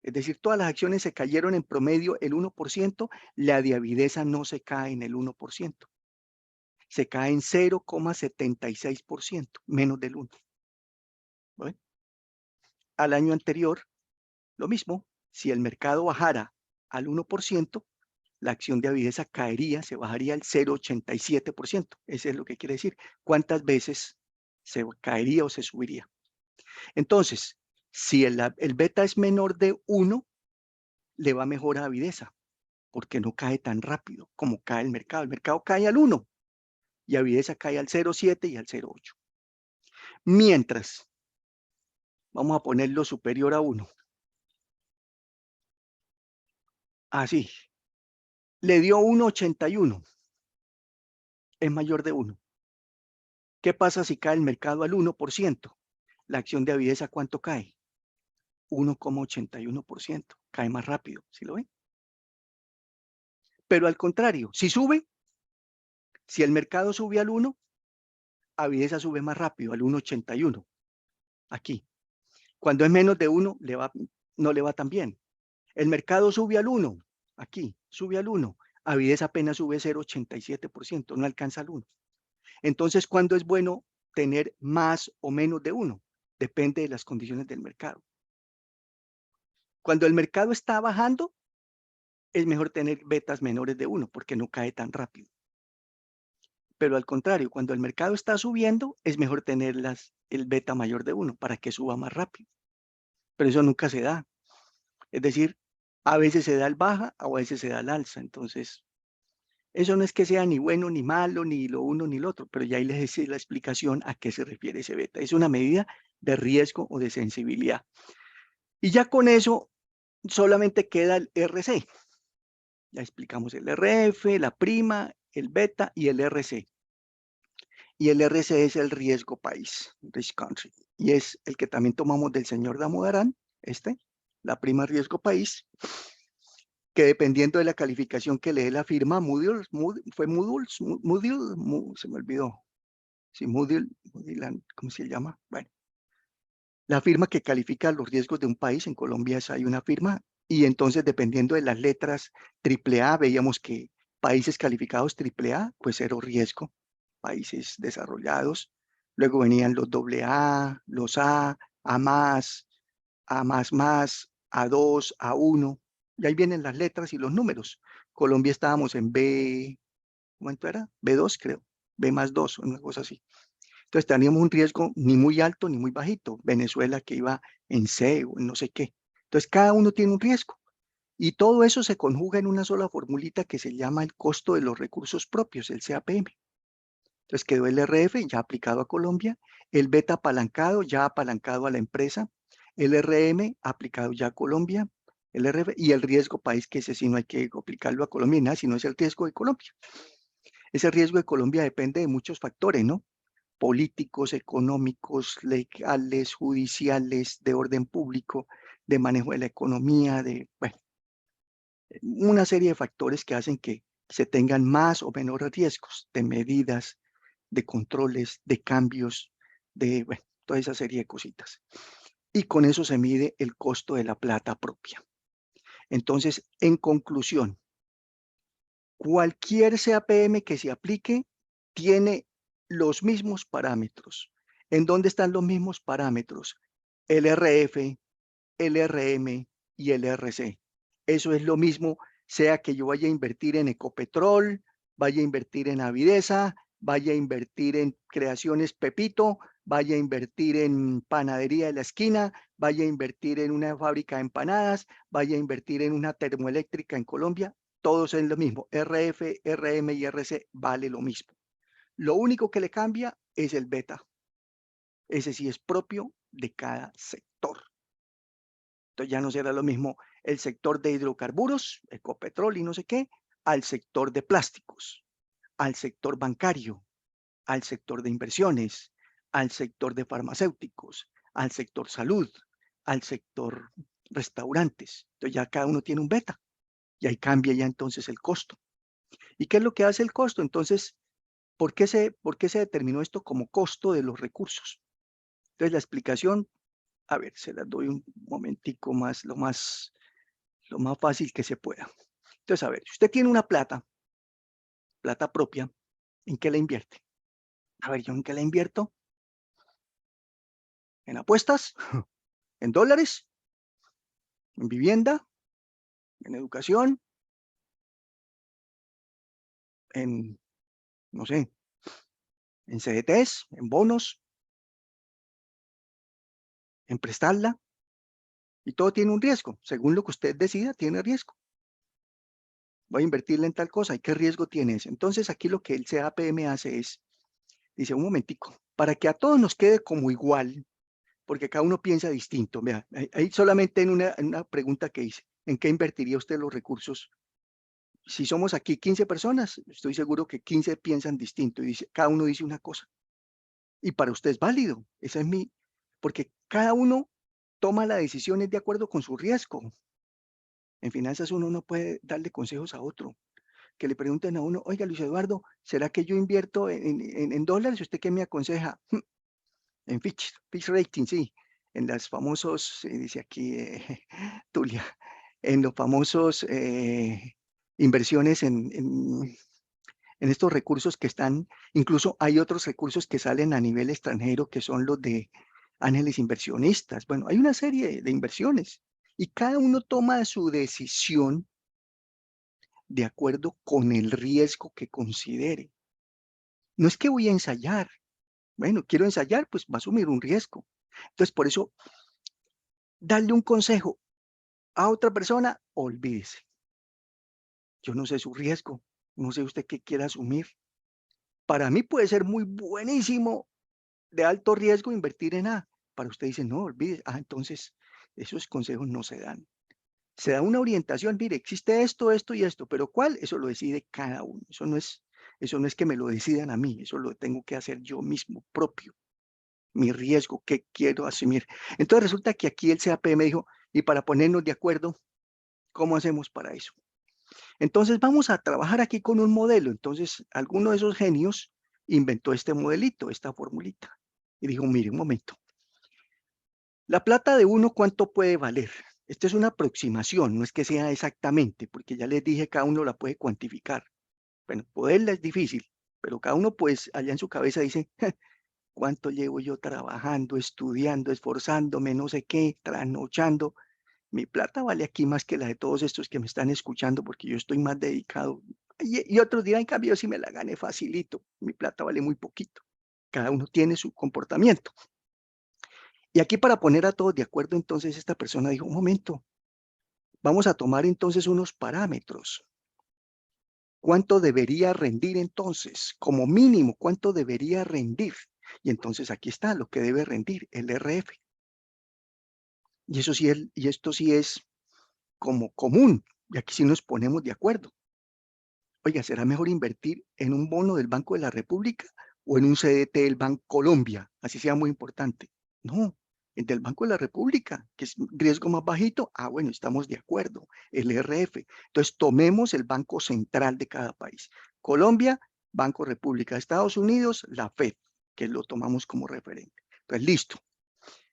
es decir, todas las acciones se cayeron en promedio el 1%, la de avideza no se cae en el 1%, se cae en 0,76%, menos del 1. ¿Ven? Al año anterior, lo mismo, si el mercado bajara al 1%, la acción de avideza caería, se bajaría al 0,87%. Eso es lo que quiere decir. ¿Cuántas veces se caería o se subiría? Entonces, si el beta es menor de 1, le va mejor a avideza, porque no cae tan rápido como cae el mercado. El mercado cae al 1 y avideza cae al 0,7 y al 0,8. Mientras, vamos a ponerlo superior a 1. Así, le dio 1,81. Es mayor de 1. ¿Qué pasa si cae el mercado al 1%? La acción de avideza, ¿cuánto cae? 1,81%. Cae más rápido, ¿sí lo ven? Pero al contrario, si sube, si el mercado sube al 1, avideza sube más rápido, al 1,81. Aquí. Cuando es menos de 1, no le va tan bien. El mercado sube al 1, aquí, sube al 1. Avidez apenas sube 0,87%, no alcanza al 1. Entonces, ¿cuándo es bueno tener más o menos de 1? Depende de las condiciones del mercado. Cuando el mercado está bajando, es mejor tener betas menores de 1 porque no cae tan rápido. Pero al contrario, cuando el mercado está subiendo, es mejor tener el beta mayor de 1 para que suba más rápido. Pero eso nunca se da. Es decir, a veces se da al baja o a veces se da al alza. Entonces, eso no es que sea ni bueno ni malo, ni lo uno ni lo otro, pero ya ahí les hice la explicación a qué se refiere ese beta. Es una medida de riesgo o de sensibilidad. Y ya con eso solamente queda el RC. Ya explicamos el RF, la prima, el beta y el RC. Y el RC es el riesgo país, risk country. Y es el que también tomamos del señor Damodaran, la prima riesgo país, que dependiendo de la calificación que le dé la firma, Moody's, se me olvidó. Sí, Moody's, ¿cómo se llama? Bueno, la firma que califica los riesgos de un país, en Colombia hay una firma, y entonces dependiendo de las letras AAA, veíamos que países calificados AAA, pues cero riesgo, países desarrollados. Luego venían los AA, los A más, A más más, A2, A1, y ahí vienen las letras y los números. Colombia estábamos en B, ¿cuánto era? B2 creo, B más 2, una cosa así. Entonces teníamos un riesgo ni muy alto ni muy bajito. Venezuela que iba en C o en no sé qué. Entonces cada uno tiene un riesgo. Y todo eso se conjuga en una sola formulita que se llama el costo de los recursos propios, el CAPM. Entonces quedó el RF ya aplicado a Colombia, el beta apalancado ya apalancado a la empresa, el RM aplicado ya a Colombia, el RF y el riesgo país, que ese sí no hay que aplicarlo a Colombia, nada, sino es el riesgo de Colombia. Ese riesgo de Colombia depende de muchos factores, ¿no? Políticos, económicos, legales, judiciales, de orden público, de manejo de la economía, bueno, una serie de factores que hacen que se tengan más o menores riesgos de medidas, de controles, de cambios, bueno, toda esa serie de cositas. Y con eso se mide el costo de la plata propia. Entonces, en conclusión, cualquier CAPM que se aplique tiene los mismos parámetros. ¿En dónde están los mismos parámetros? El RF, el RM y el RC. Eso es lo mismo, sea que yo vaya a invertir en Ecopetrol, vaya a invertir en Avidesa, vaya a invertir en Creaciones Pepito, vaya a invertir en Panadería de la Esquina, vaya a invertir en una fábrica de empanadas, vaya a invertir en una termoeléctrica en Colombia, todos es lo mismo. RF, RM y RC vale lo mismo. Lo único que le cambia es el beta. Ese sí es propio de cada sector. Entonces ya no será lo mismo el sector de hidrocarburos, Ecopetrol y no sé qué, al sector de plásticos, al sector bancario, al sector de inversiones, al sector de farmacéuticos, al sector salud, al sector restaurantes. Entonces ya cada uno tiene un beta y ahí cambia ya entonces el costo. ¿Y qué es lo que hace el costo? Entonces, ¿por qué se determinó esto como costo de los recursos? Entonces la explicación, a ver, se las doy un momentico más, lo más fácil que se pueda. Entonces, a ver, si usted tiene una plata propia, ¿en qué la invierte? A ver, ¿yo en qué la invierto? ¿En apuestas? ¿En dólares? ¿En vivienda? ¿En educación? ¿En, no sé, en CDTs? ¿En bonos? ¿En prestarla? Y todo tiene un riesgo. Según lo que usted decida, tiene riesgo. Voy a invertirle en tal cosa. ¿Y qué riesgo tiene ese? Entonces, aquí lo que el CAPM hace es, dice, un momentico, para que a todos nos quede como igual, porque cada uno piensa distinto. Vea, ahí solamente en una pregunta que hice, ¿en qué invertiría usted los recursos? Si somos aquí 15 personas, estoy seguro que 15 piensan distinto y dice, cada uno dice una cosa. Y para usted es válido, esa es porque cada uno toma las decisiones de acuerdo con su riesgo. En finanzas uno no puede darle consejos a otro. Que le pregunten a uno, oiga, Luis Eduardo, ¿será que yo invierto en dólares? ¿Usted qué me aconseja? En Fitch Rating, sí, en las famosos, dice aquí Tulia, en los famosos inversiones en estos recursos que están, incluso hay otros recursos que salen a nivel extranjero que son los de ángeles inversionistas. Bueno, hay una serie de inversiones y cada uno toma su decisión de acuerdo con el riesgo que considere. No es que voy a ensayar. Bueno, quiero ensayar, pues va a asumir un riesgo. Entonces, por eso, darle un consejo a otra persona, olvídese. Yo no sé su riesgo, no sé usted qué quiera asumir. Para mí puede ser muy buenísimo, de alto riesgo, invertir en A. Para usted dice, no, olvídese. Entonces, esos consejos no se dan. Se da una orientación, mire, existe esto, esto y esto, pero ¿cuál? Eso lo decide cada uno. Eso no es que me lo decidan a mí, eso lo tengo que hacer yo mismo, propio. Mi riesgo, qué quiero asumir. Entonces resulta que aquí el CAP me dijo, y para ponernos de acuerdo, ¿cómo hacemos para eso? Entonces vamos a trabajar aquí con un modelo. Entonces alguno de esos genios inventó este modelito, esta formulita. Y dijo, mire, un momento. La plata de uno, ¿cuánto puede valer? Esta es una aproximación, no es que sea exactamente, porque ya les dije, cada uno la puede cuantificar. Bueno, poderla es difícil, pero cada uno pues allá en su cabeza dice, ¿cuánto llevo yo trabajando, estudiando, esforzándome, no sé qué, trasnochando? Mi plata vale aquí más que la de todos estos que me están escuchando porque yo estoy más dedicado. Y otros dirán, en cambio, si me la gané facilito, mi plata vale muy poquito. Cada uno tiene su comportamiento. Y aquí para poner a todos de acuerdo, entonces esta persona dijo, un momento, vamos a tomar entonces unos parámetros. ¿Cuánto debería rendir entonces? Como mínimo, ¿cuánto debería rendir? Y entonces aquí está lo que debe rendir, el RF. Y esto sí es como común. Y aquí sí nos ponemos de acuerdo. Oiga, ¿será mejor invertir en un bono del Banco de la República o en un CDT del Banco Colombia? Así sea muy importante. No, el del Banco de la República, que es riesgo más bajito. Bueno, estamos de acuerdo. El RF. Entonces, tomemos el Banco Central de cada país. Colombia, Banco República. Estados Unidos, la FED, que lo tomamos como referente. Entonces, listo.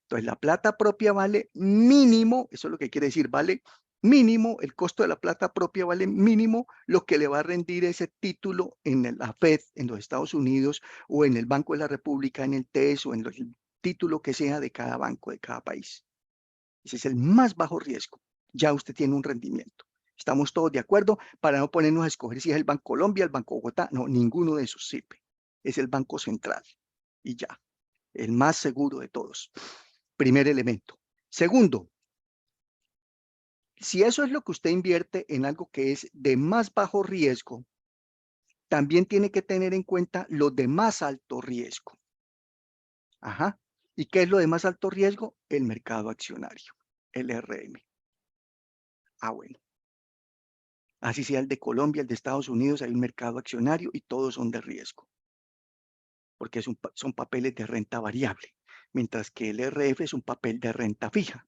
Entonces, la plata propia vale mínimo, eso es lo que quiere decir, vale mínimo, el costo de la plata propia vale mínimo lo que le va a rendir ese título en la Fed, en los Estados Unidos, o en el Banco de la República, en el TES, o en el título que sea de cada banco, de cada país. Ese es el más bajo riesgo. Ya usted tiene un rendimiento. ¿Estamos todos de acuerdo? Para no ponernos a escoger si es el Banco Colombia, el Banco Bogotá. No, ninguno de esos sirve. Es el Banco Central. Y ya, el más seguro de todos. Primer elemento. Segundo, si eso es lo que usted invierte en algo que es de más bajo riesgo, también tiene que tener en cuenta lo de más alto riesgo. Ajá. ¿Y qué es lo de más alto riesgo? El mercado accionario, el RM. Ah, bueno. Así sea el de Colombia, el de Estados Unidos, hay un mercado accionario y todos son de riesgo, porque son papeles de renta variable, mientras que el RF es un papel de renta fija.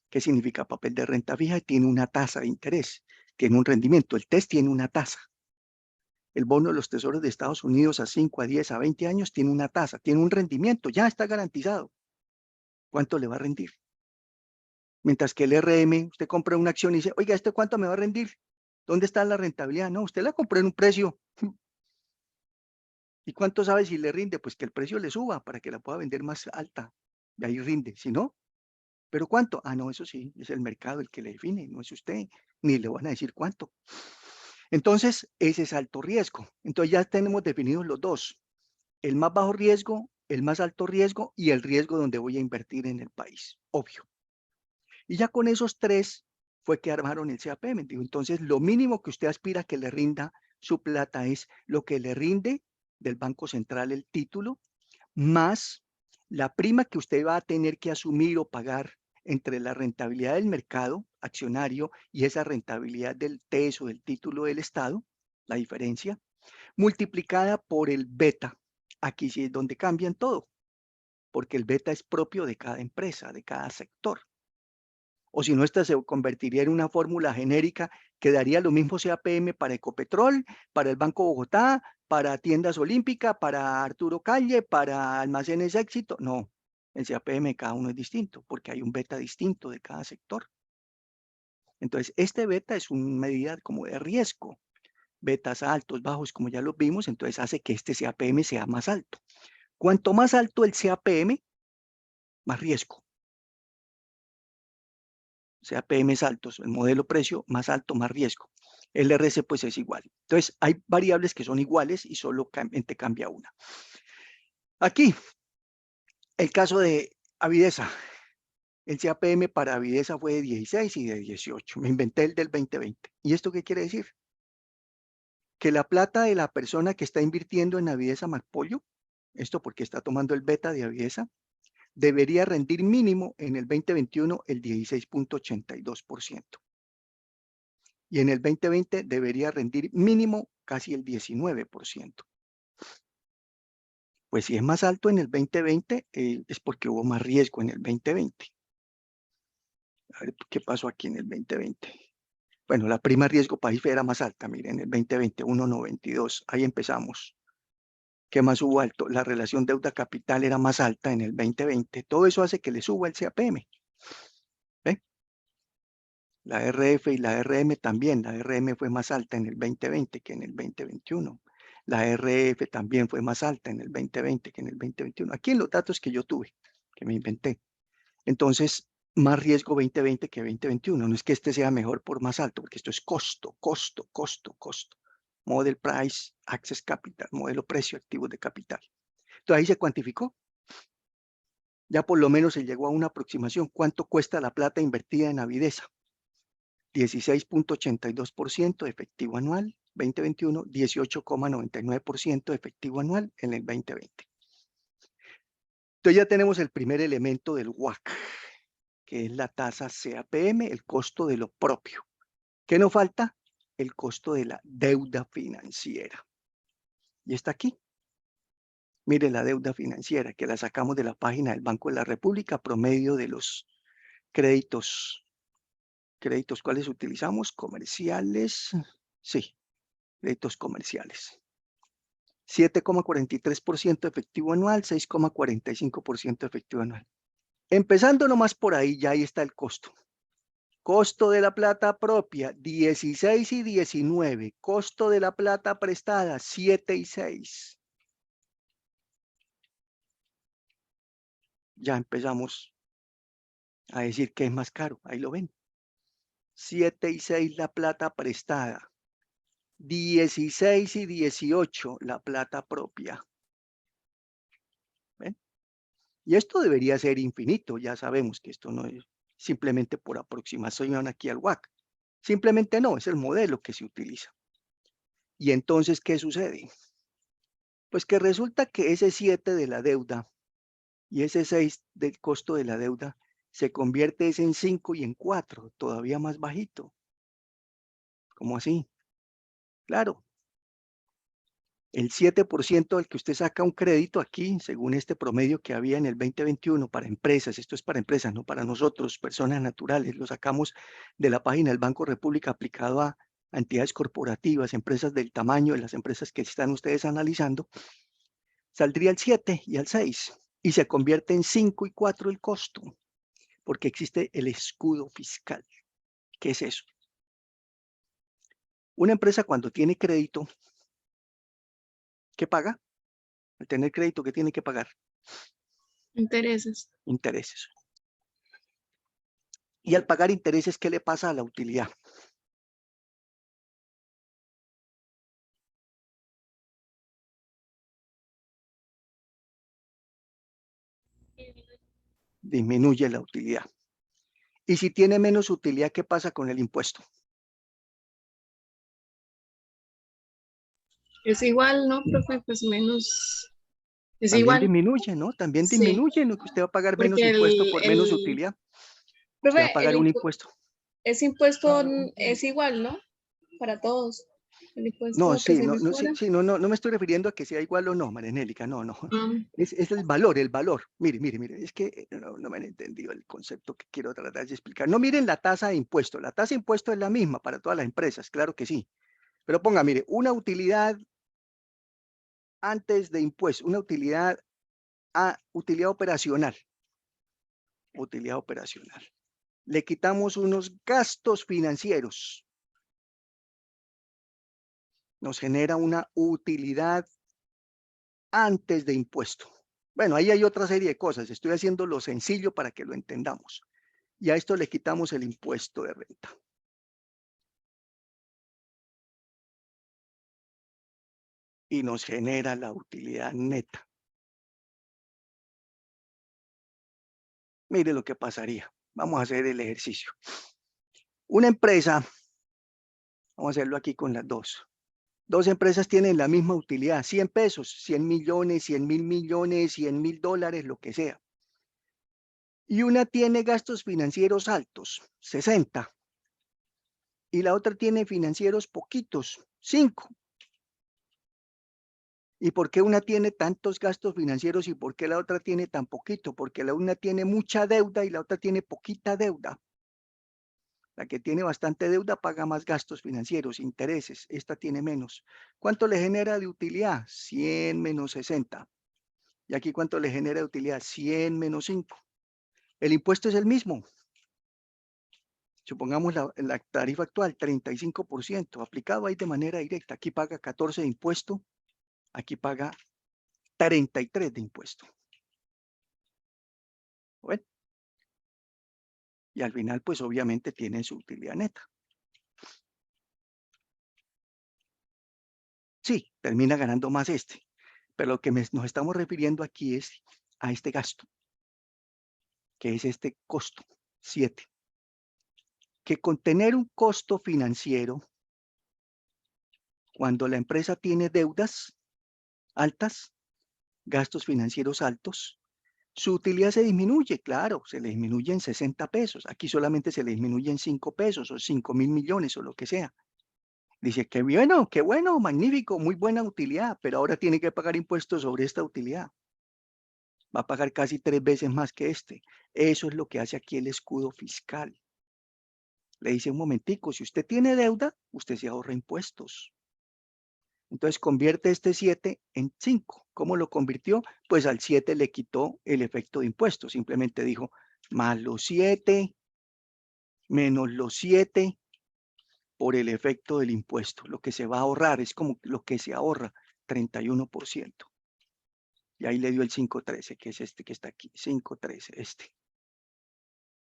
¿Qué significa papel de renta fija? Tiene una tasa de interés, tiene un rendimiento. El TES tiene una tasa. El bono de los tesoros de Estados Unidos a 5, a 10, a 20 años tiene una tasa, tiene un rendimiento, ya está garantizado. ¿Cuánto le va a rendir? Mientras que el RM, usted compra una acción y dice, oiga, ¿este cuánto me va a rendir? ¿Dónde está la rentabilidad? No, usted la compró en un precio. ¿Y cuánto sabe si le rinde? Pues que el precio le suba para que la pueda vender más alta. Y ahí rinde. Si no, ¿pero cuánto? Ah, no, eso sí, es el mercado el que le define, no es usted, ni le van a decir cuánto. Entonces, ese es alto riesgo. Entonces ya tenemos definidos los dos. El más bajo riesgo, el más alto riesgo y el riesgo donde voy a invertir en el país, obvio. Y ya con esos tres fue que armaron el CAPM. Digo, entonces, lo mínimo que usted aspira que le rinda su plata es lo que le rinde del Banco Central el título, más la prima que usted va a tener que asumir o pagar entre la rentabilidad del mercado accionario y esa rentabilidad del TES o del título del Estado, la diferencia, multiplicada por el beta. Aquí sí es donde cambian todo, porque el beta es propio de cada empresa, de cada sector. O si no, esta se convertiría en una fórmula genérica que daría lo mismo CAPM para Ecopetrol, para el Banco Bogotá, para Tiendas Olímpica, para Arturo Calle, para Almacenes Éxito. No, el CAPM de cada uno es distinto, porque hay un beta distinto de cada sector. Entonces, este beta es una medida como de riesgo. Betas altos, bajos, como ya lo vimos, entonces hace que este CAPM sea más alto. Cuanto más alto el CAPM, más riesgo. CAPMs altos, el modelo precio más alto, más riesgo. El RC pues es igual. Entonces hay variables que son iguales y solo cambia una. Aquí, el caso de Avidesa. El CAPM para Avidesa fue de 16 y de 18. Me inventé el del 2020. ¿Y esto qué quiere decir? Que la plata de la persona que está invirtiendo en Avidesa Marpollo, esto porque está tomando el beta de Avidesa, debería rendir mínimo en el 2021 el 16.82%. Y en el 2020 debería rendir mínimo casi el 19%. Pues si es más alto en el 2020, es porque hubo más riesgo en el 2020. A ver, ¿qué pasó aquí en el 2020? Bueno, la prima riesgo país era más alta, miren, en el 2020, 1.92, ahí empezamos. ¿Qué más hubo alto? La relación deuda-capital era más alta en el 2020. Todo eso hace que le suba el CAPM. ¿Ve? La RF y la RM también. La RM fue más alta en el 2020 que en el 2021. La RF también fue más alta en el 2020 que en el 2021. Aquí en los datos que yo tuve, que me inventé. Entonces, más riesgo 2020 que 2021. No es que este sea mejor por más alto, porque esto es costo, costo, costo, costo. Model Price, Access Capital, modelo precio activos de capital. Entonces ahí se cuantificó. Ya por lo menos se llegó a una aproximación. ¿Cuánto cuesta la plata invertida en Avidesa? 16.82% efectivo anual 2021, 18.99% efectivo anual en el 2020. Entonces ya tenemos el primer elemento del WACC, que es la tasa CAPM, el costo de lo propio. ¿Qué nos falta? El costo de la deuda financiera. Y está aquí. Mire la deuda financiera, que la sacamos de la página del Banco de la República, promedio de los créditos. ¿Créditos cuáles utilizamos? Comerciales. Sí, créditos comerciales. 7,43% efectivo anual, 6,45% efectivo anual. Empezando nomás por ahí, ya ahí está el costo. Costo de la plata propia, 16 y 19. Costo de la plata prestada, 7 y 6. Ya empezamos a decir que es más caro. Ahí lo ven. 7 y 6 la plata prestada. 16 y 18 la plata propia. ¿Ven? Y esto debería ser infinito. Ya sabemos que esto no es simplemente por aproximación aquí al WACC. Simplemente no, es el modelo que se utiliza. Y entonces, ¿qué sucede? Pues que resulta que ese 7 de la deuda y ese 6 del costo de la deuda se convierte en 5 y en 4, todavía más bajito. ¿Cómo así? Claro, el 7% al que usted saca un crédito aquí, según este promedio que había en el 2021 para empresas, esto es para empresas, no para nosotros, personas naturales, lo sacamos de la página del Banco República aplicado a entidades corporativas, empresas del tamaño de las empresas que están ustedes analizando, saldría al 7 y al 6 y se convierte en 5 y 4 el costo, porque existe el escudo fiscal. ¿Qué es eso? Una empresa cuando tiene crédito, ¿qué paga? Al tener crédito, ¿qué tiene que pagar? Intereses. Intereses. Y al pagar intereses, ¿qué le pasa a la utilidad? Disminuye la utilidad. Y si tiene menos utilidad, ¿qué pasa con el impuesto? Es igual, ¿no, profe? Pues menos. Es También igual. disminuye, ¿no? También Sí. disminuye lo que usted va a pagar menos Porque impuesto por menos utilidad. Usted va a profe, pagar un impuesto. ese impuesto es igual, ¿no? Para todos. El No, impuesto que sí, se no, no, sí, mejora. sí, no me estoy refiriendo a que sea igual o no, Marianelica, no, no. Ah, Es el valor, el valor. Mire, es que no me han entendido el concepto que quiero tratar de explicar. No miren la tasa de impuesto. La tasa de impuesto es la misma para todas las empresas, claro que sí. Pero ponga, mire, una utilidad antes de impuesto, una utilidad a utilidad operacional. Utilidad operacional. Le quitamos unos gastos financieros. Nos genera una utilidad antes de impuesto. Bueno, ahí hay otra serie de cosas. Estoy haciendo lo sencillo para que lo entendamos. Y a esto le quitamos el impuesto de renta. Y nos genera la utilidad neta. Mire lo que pasaría. Vamos a hacer el ejercicio. Una empresa, vamos a hacerlo aquí con las dos. Dos empresas tienen la misma utilidad, 100 pesos, 100 millones, 100 mil millones, 100 mil dólares, lo que sea. Y una tiene gastos financieros altos, 60. Y la otra tiene financieros poquitos, 5. ¿Y por qué una tiene tantos gastos financieros y por qué la otra tiene tan poquito? Porque la una tiene mucha deuda y la otra tiene poquita deuda. La que tiene bastante deuda paga más gastos financieros, intereses. Esta tiene menos. ¿Cuánto le genera de utilidad? 100 menos 60. ¿Y aquí cuánto le genera de utilidad? 100 menos 5. El impuesto es el mismo. Supongamos la tarifa actual, 35%, aplicado ahí de manera directa. Aquí paga 14 de impuesto, aquí paga 33 de impuesto. Bueno, y al final, pues obviamente tienen su utilidad neta. Sí, termina ganando más este, pero lo que nos estamos refiriendo aquí es a este gasto, que es este costo, 7. Que con tener un costo financiero, cuando la empresa tiene deudas altas, gastos financieros altos, su utilidad se disminuye, claro, se le disminuye en 60 pesos. Aquí solamente se le disminuye en 5 pesos o 5 mil millones o lo que sea. Dice, qué bueno, magnífico, muy buena utilidad, pero ahora tiene que pagar impuestos sobre esta utilidad. Va a pagar casi 3 veces más que este. Eso es lo que hace aquí el escudo fiscal. Le dice un momentico, si usted tiene deuda, usted se ahorra impuestos. Entonces convierte este 7 en 5. ¿Cómo lo convirtió? Pues al 7 le quitó el efecto de impuestos. Simplemente dijo más los 7 menos los 7 por el efecto del impuesto. Lo que se va a ahorrar es como lo que se ahorra, 31%. Y ahí le dio el 5.13, que es este que está aquí, 5.13, este.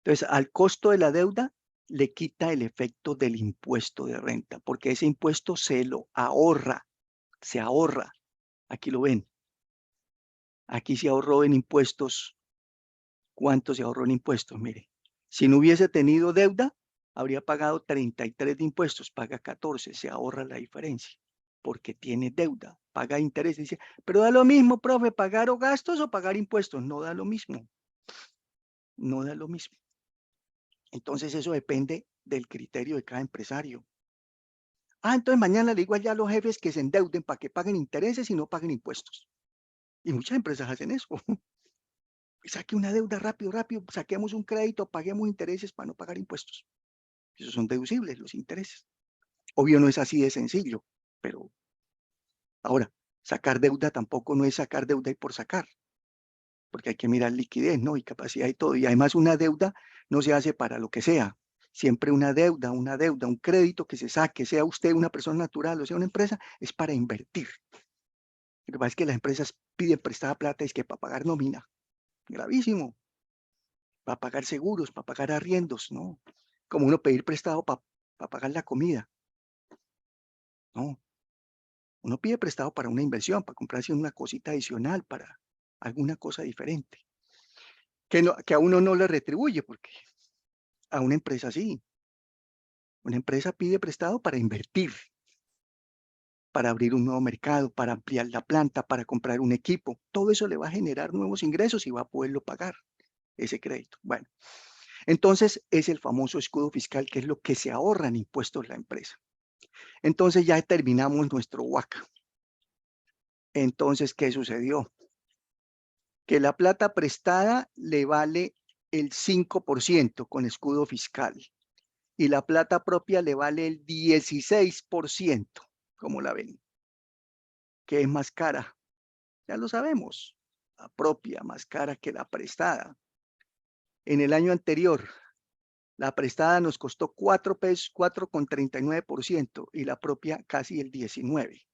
Entonces, al costo de la deuda le quita el efecto del impuesto de renta, porque ese impuesto se lo ahorra, se ahorra. Aquí lo ven. Aquí se ahorró en impuestos. ¿Cuánto se ahorró en impuestos? Mire, si no hubiese tenido deuda, habría pagado 33 de impuestos, paga 14, se ahorra la diferencia, porque tiene deuda, paga interés. Dice, pero da lo mismo, profe, pagar o gastos o pagar impuestos. No da lo mismo. No da lo mismo. Entonces eso depende del criterio de cada empresario. Entonces mañana le digo allá a los jefes que se endeuden para que paguen intereses y no paguen impuestos. Y muchas empresas hacen eso. Saque una deuda rápido, rápido, saquemos un crédito, paguemos intereses para no pagar impuestos. Esos son deducibles, los intereses. Obvio no es así de sencillo, pero ahora, sacar deuda tampoco no es sacar deuda y por sacar, porque hay que mirar liquidez, ¿no? Y capacidad y todo. Y además una deuda no se hace para lo que sea. Siempre una deuda, un crédito que se saque, sea usted una persona natural o sea una empresa, es para invertir. Lo que pasa es que las empresas piden prestada plata, es que para pagar nómina. Gravísimo. Para pagar seguros, para pagar arriendos, ¿no? Como uno pedir prestado para pagar la comida. No. Uno pide prestado para una inversión, para comprarse una cosita adicional, para alguna cosa diferente. Que a uno no le retribuye, porque a una empresa sí. Una empresa pide prestado para invertir, para abrir un nuevo mercado, para ampliar la planta, para comprar un equipo. Todo eso le va a generar nuevos ingresos y va a poderlo pagar ese crédito. Bueno, entonces es el famoso escudo fiscal, que es lo que se ahorra en impuestos la empresa. Entonces ya terminamos nuestro WACC. Entonces, ¿qué sucedió? Que la plata prestada le vale el 5% con escudo fiscal y la plata propia le vale el 16%, como la ven. ¿Qué es más cara? Ya lo sabemos. La propia más cara que la prestada. En el año anterior, la prestada nos costó 4 pesos, 4,39% y la propia casi el 19%.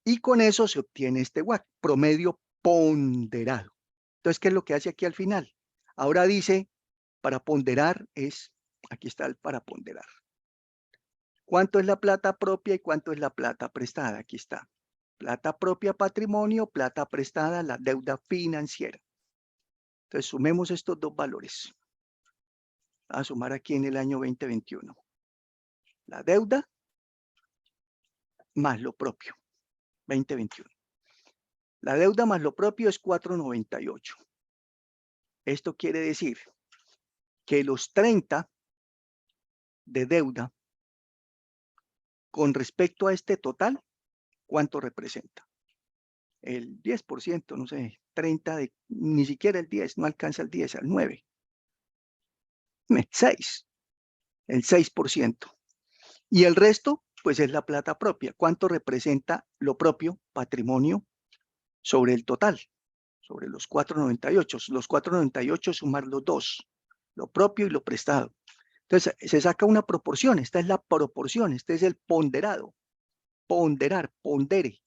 Y con eso se obtiene este WACC, promedio ponderado. Entonces, ¿qué es lo que hace aquí al final? Ahora dice, para ponderar es, aquí está el para ponderar. ¿Cuánto es la plata propia y cuánto es la plata prestada? Aquí está. Plata propia, patrimonio, plata prestada, la deuda financiera. Entonces, sumemos estos dos valores. A sumar aquí en el año 2021. La deuda más lo propio, 2021. La deuda más lo propio es 498. Esto quiere decir que los 30 de deuda con respecto a este total, ¿cuánto representa? El 10%, no sé, 30 de, ni siquiera el 10, no alcanza el 10, al 9. 6, el 6%. Y el resto, pues es la plata propia. ¿Cuánto representa lo propio, patrimonio, sobre el total? Sobre los 498. Los 498 sumar los dos, lo propio y lo prestado. Entonces, se saca una proporción. Esta es la proporción, este es el ponderado. Ponderar, pondere.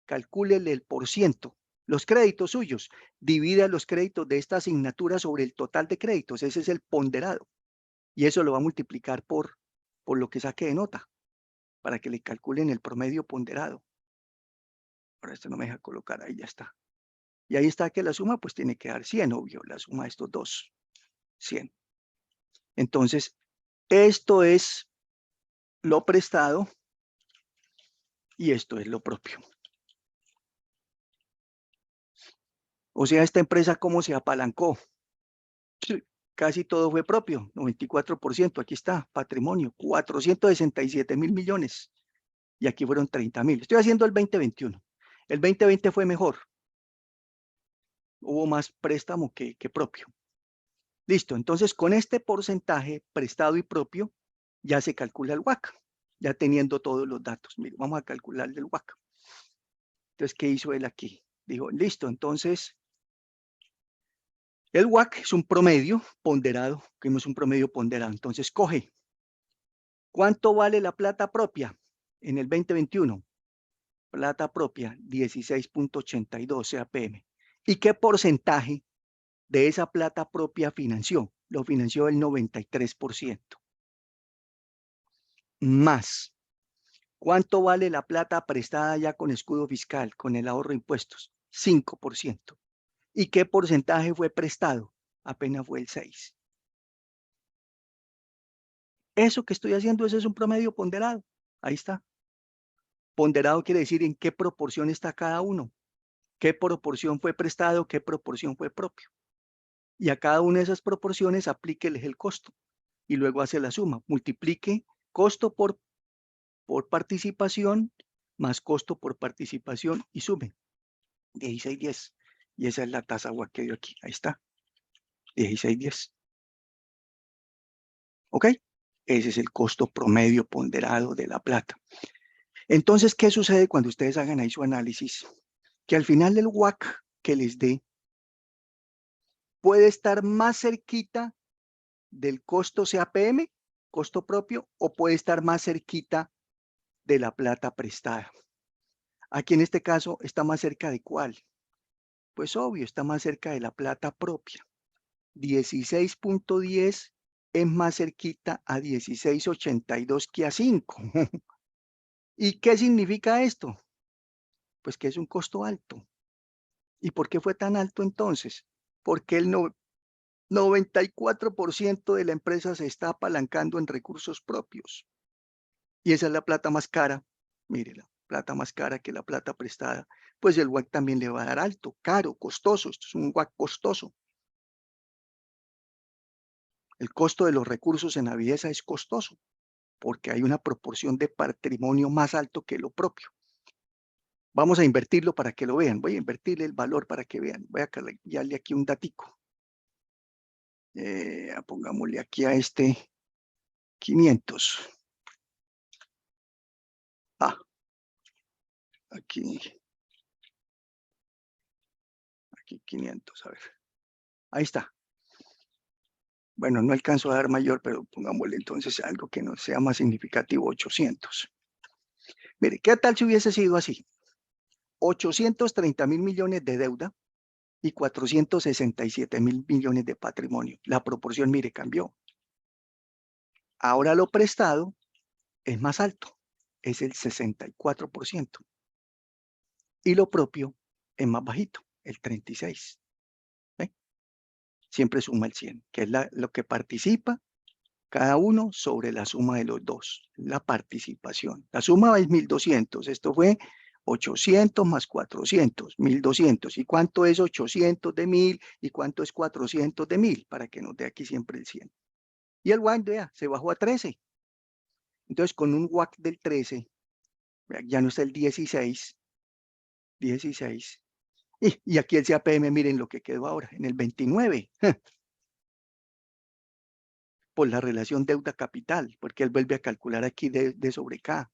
Calcúlele el porciento. Los créditos suyos, divida los créditos de esta asignatura sobre el total de créditos. Ese es el ponderado. Y eso lo va a multiplicar por lo que saque de nota, para que le calculen el promedio ponderado. Ahora esto no me deja colocar, ahí ya está. Y ahí está que la suma pues tiene que dar 100, obvio, la suma de estos dos, 100. Entonces, esto es lo prestado y esto es lo propio. O sea, esta empresa, ¿cómo se apalancó? Casi todo fue propio, 94%. Aquí está, patrimonio, 467.000 millones. Y aquí fueron 30.000. Estoy haciendo el 2021. El 2020 fue mejor. Hubo más préstamo que propio. Listo, entonces con este porcentaje prestado y propio ya se calcula el WACC. ya teniendo todos los datos. Mire, vamos a calcular el WACC. Entonces, ¿qué hizo él aquí? Dijo, listo, entonces, el WACC es un promedio ponderado, que es un promedio ponderado. Entonces, coge, ¿cuánto vale la plata propia en el 2021? Plata propia, 16.82 CAPM. ¿Y qué porcentaje de esa plata propia financió? Lo financió el 93%. Más, ¿cuánto vale la plata prestada ya con escudo fiscal, con el ahorro de impuestos? 5%. ¿Y qué porcentaje fue prestado? Apenas fue el 6%. Eso que estoy haciendo, ese es un promedio ponderado. Ahí está. Ponderado quiere decir en qué proporción está cada uno. ¿Qué proporción fue prestado? ¿Qué proporción fue propio? Y a cada una de esas proporciones aplíqueles el costo. Y luego hace la suma. Multiplique costo por participación más costo por participación y sume. 16.10. Y esa es la tasa WACC que dio aquí. Ahí está. 16.10. ¿Ok? Ese es el costo promedio ponderado de la plata. Entonces, ¿qué sucede cuando ustedes hagan ahí su análisis? Que al final del WACC que les dé puede estar más cerquita del costo CAPM, costo propio, o puede estar más cerquita de la plata prestada. Aquí en este caso está más cerca de ¿cuál? Pues obvio, está más cerca de la plata propia. 16.10 es más cerquita a 16.82 que a 5. ¿Y qué significa esto? Pues que es un costo alto. ¿Y por qué fue tan alto entonces? Porque el 94% de la empresa se está apalancando en recursos propios. Y esa es la plata más cara. Mire, la plata más cara que la plata prestada. Pues el WACC también le va a dar alto, caro, costoso. Esto es un WACC costoso. El costo de los recursos en Avidesa es costoso porque hay una proporción de patrimonio más alto que lo propio. Vamos a invertirlo para que lo vean. Voy a invertirle el valor para que vean. Voy a cambiarle aquí un datico. Pongámosle aquí a este 500. Aquí 500, a ver. Ahí está. Bueno, no alcanzo a dar mayor, pero pongámosle entonces algo que no sea más significativo, 800. Mire, ¿qué tal si hubiese sido así? 830.000 millones de deuda y 467.000 millones de patrimonio. La proporción, mire, cambió. Ahora lo prestado es más alto, es el 64%. Y lo propio es más bajito, el 36%. ¿Ve? Siempre suma el 100, que es lo que participa cada uno sobre la suma de los dos, la participación. La suma es 1.200, esto fue 800 más 400, 1.200. ¿Y cuánto es 800 de 1.000? ¿Y cuánto es 400 de 1.000? Para que nos dé aquí siempre el 100. Y el WACC, vea, se bajó a 13. Entonces, con un WACC del 13, ya no está el 16. Y aquí el CAPM, miren lo que quedó ahora, en el 29. Por la relación deuda-capital, porque él vuelve a calcular aquí D sobre K.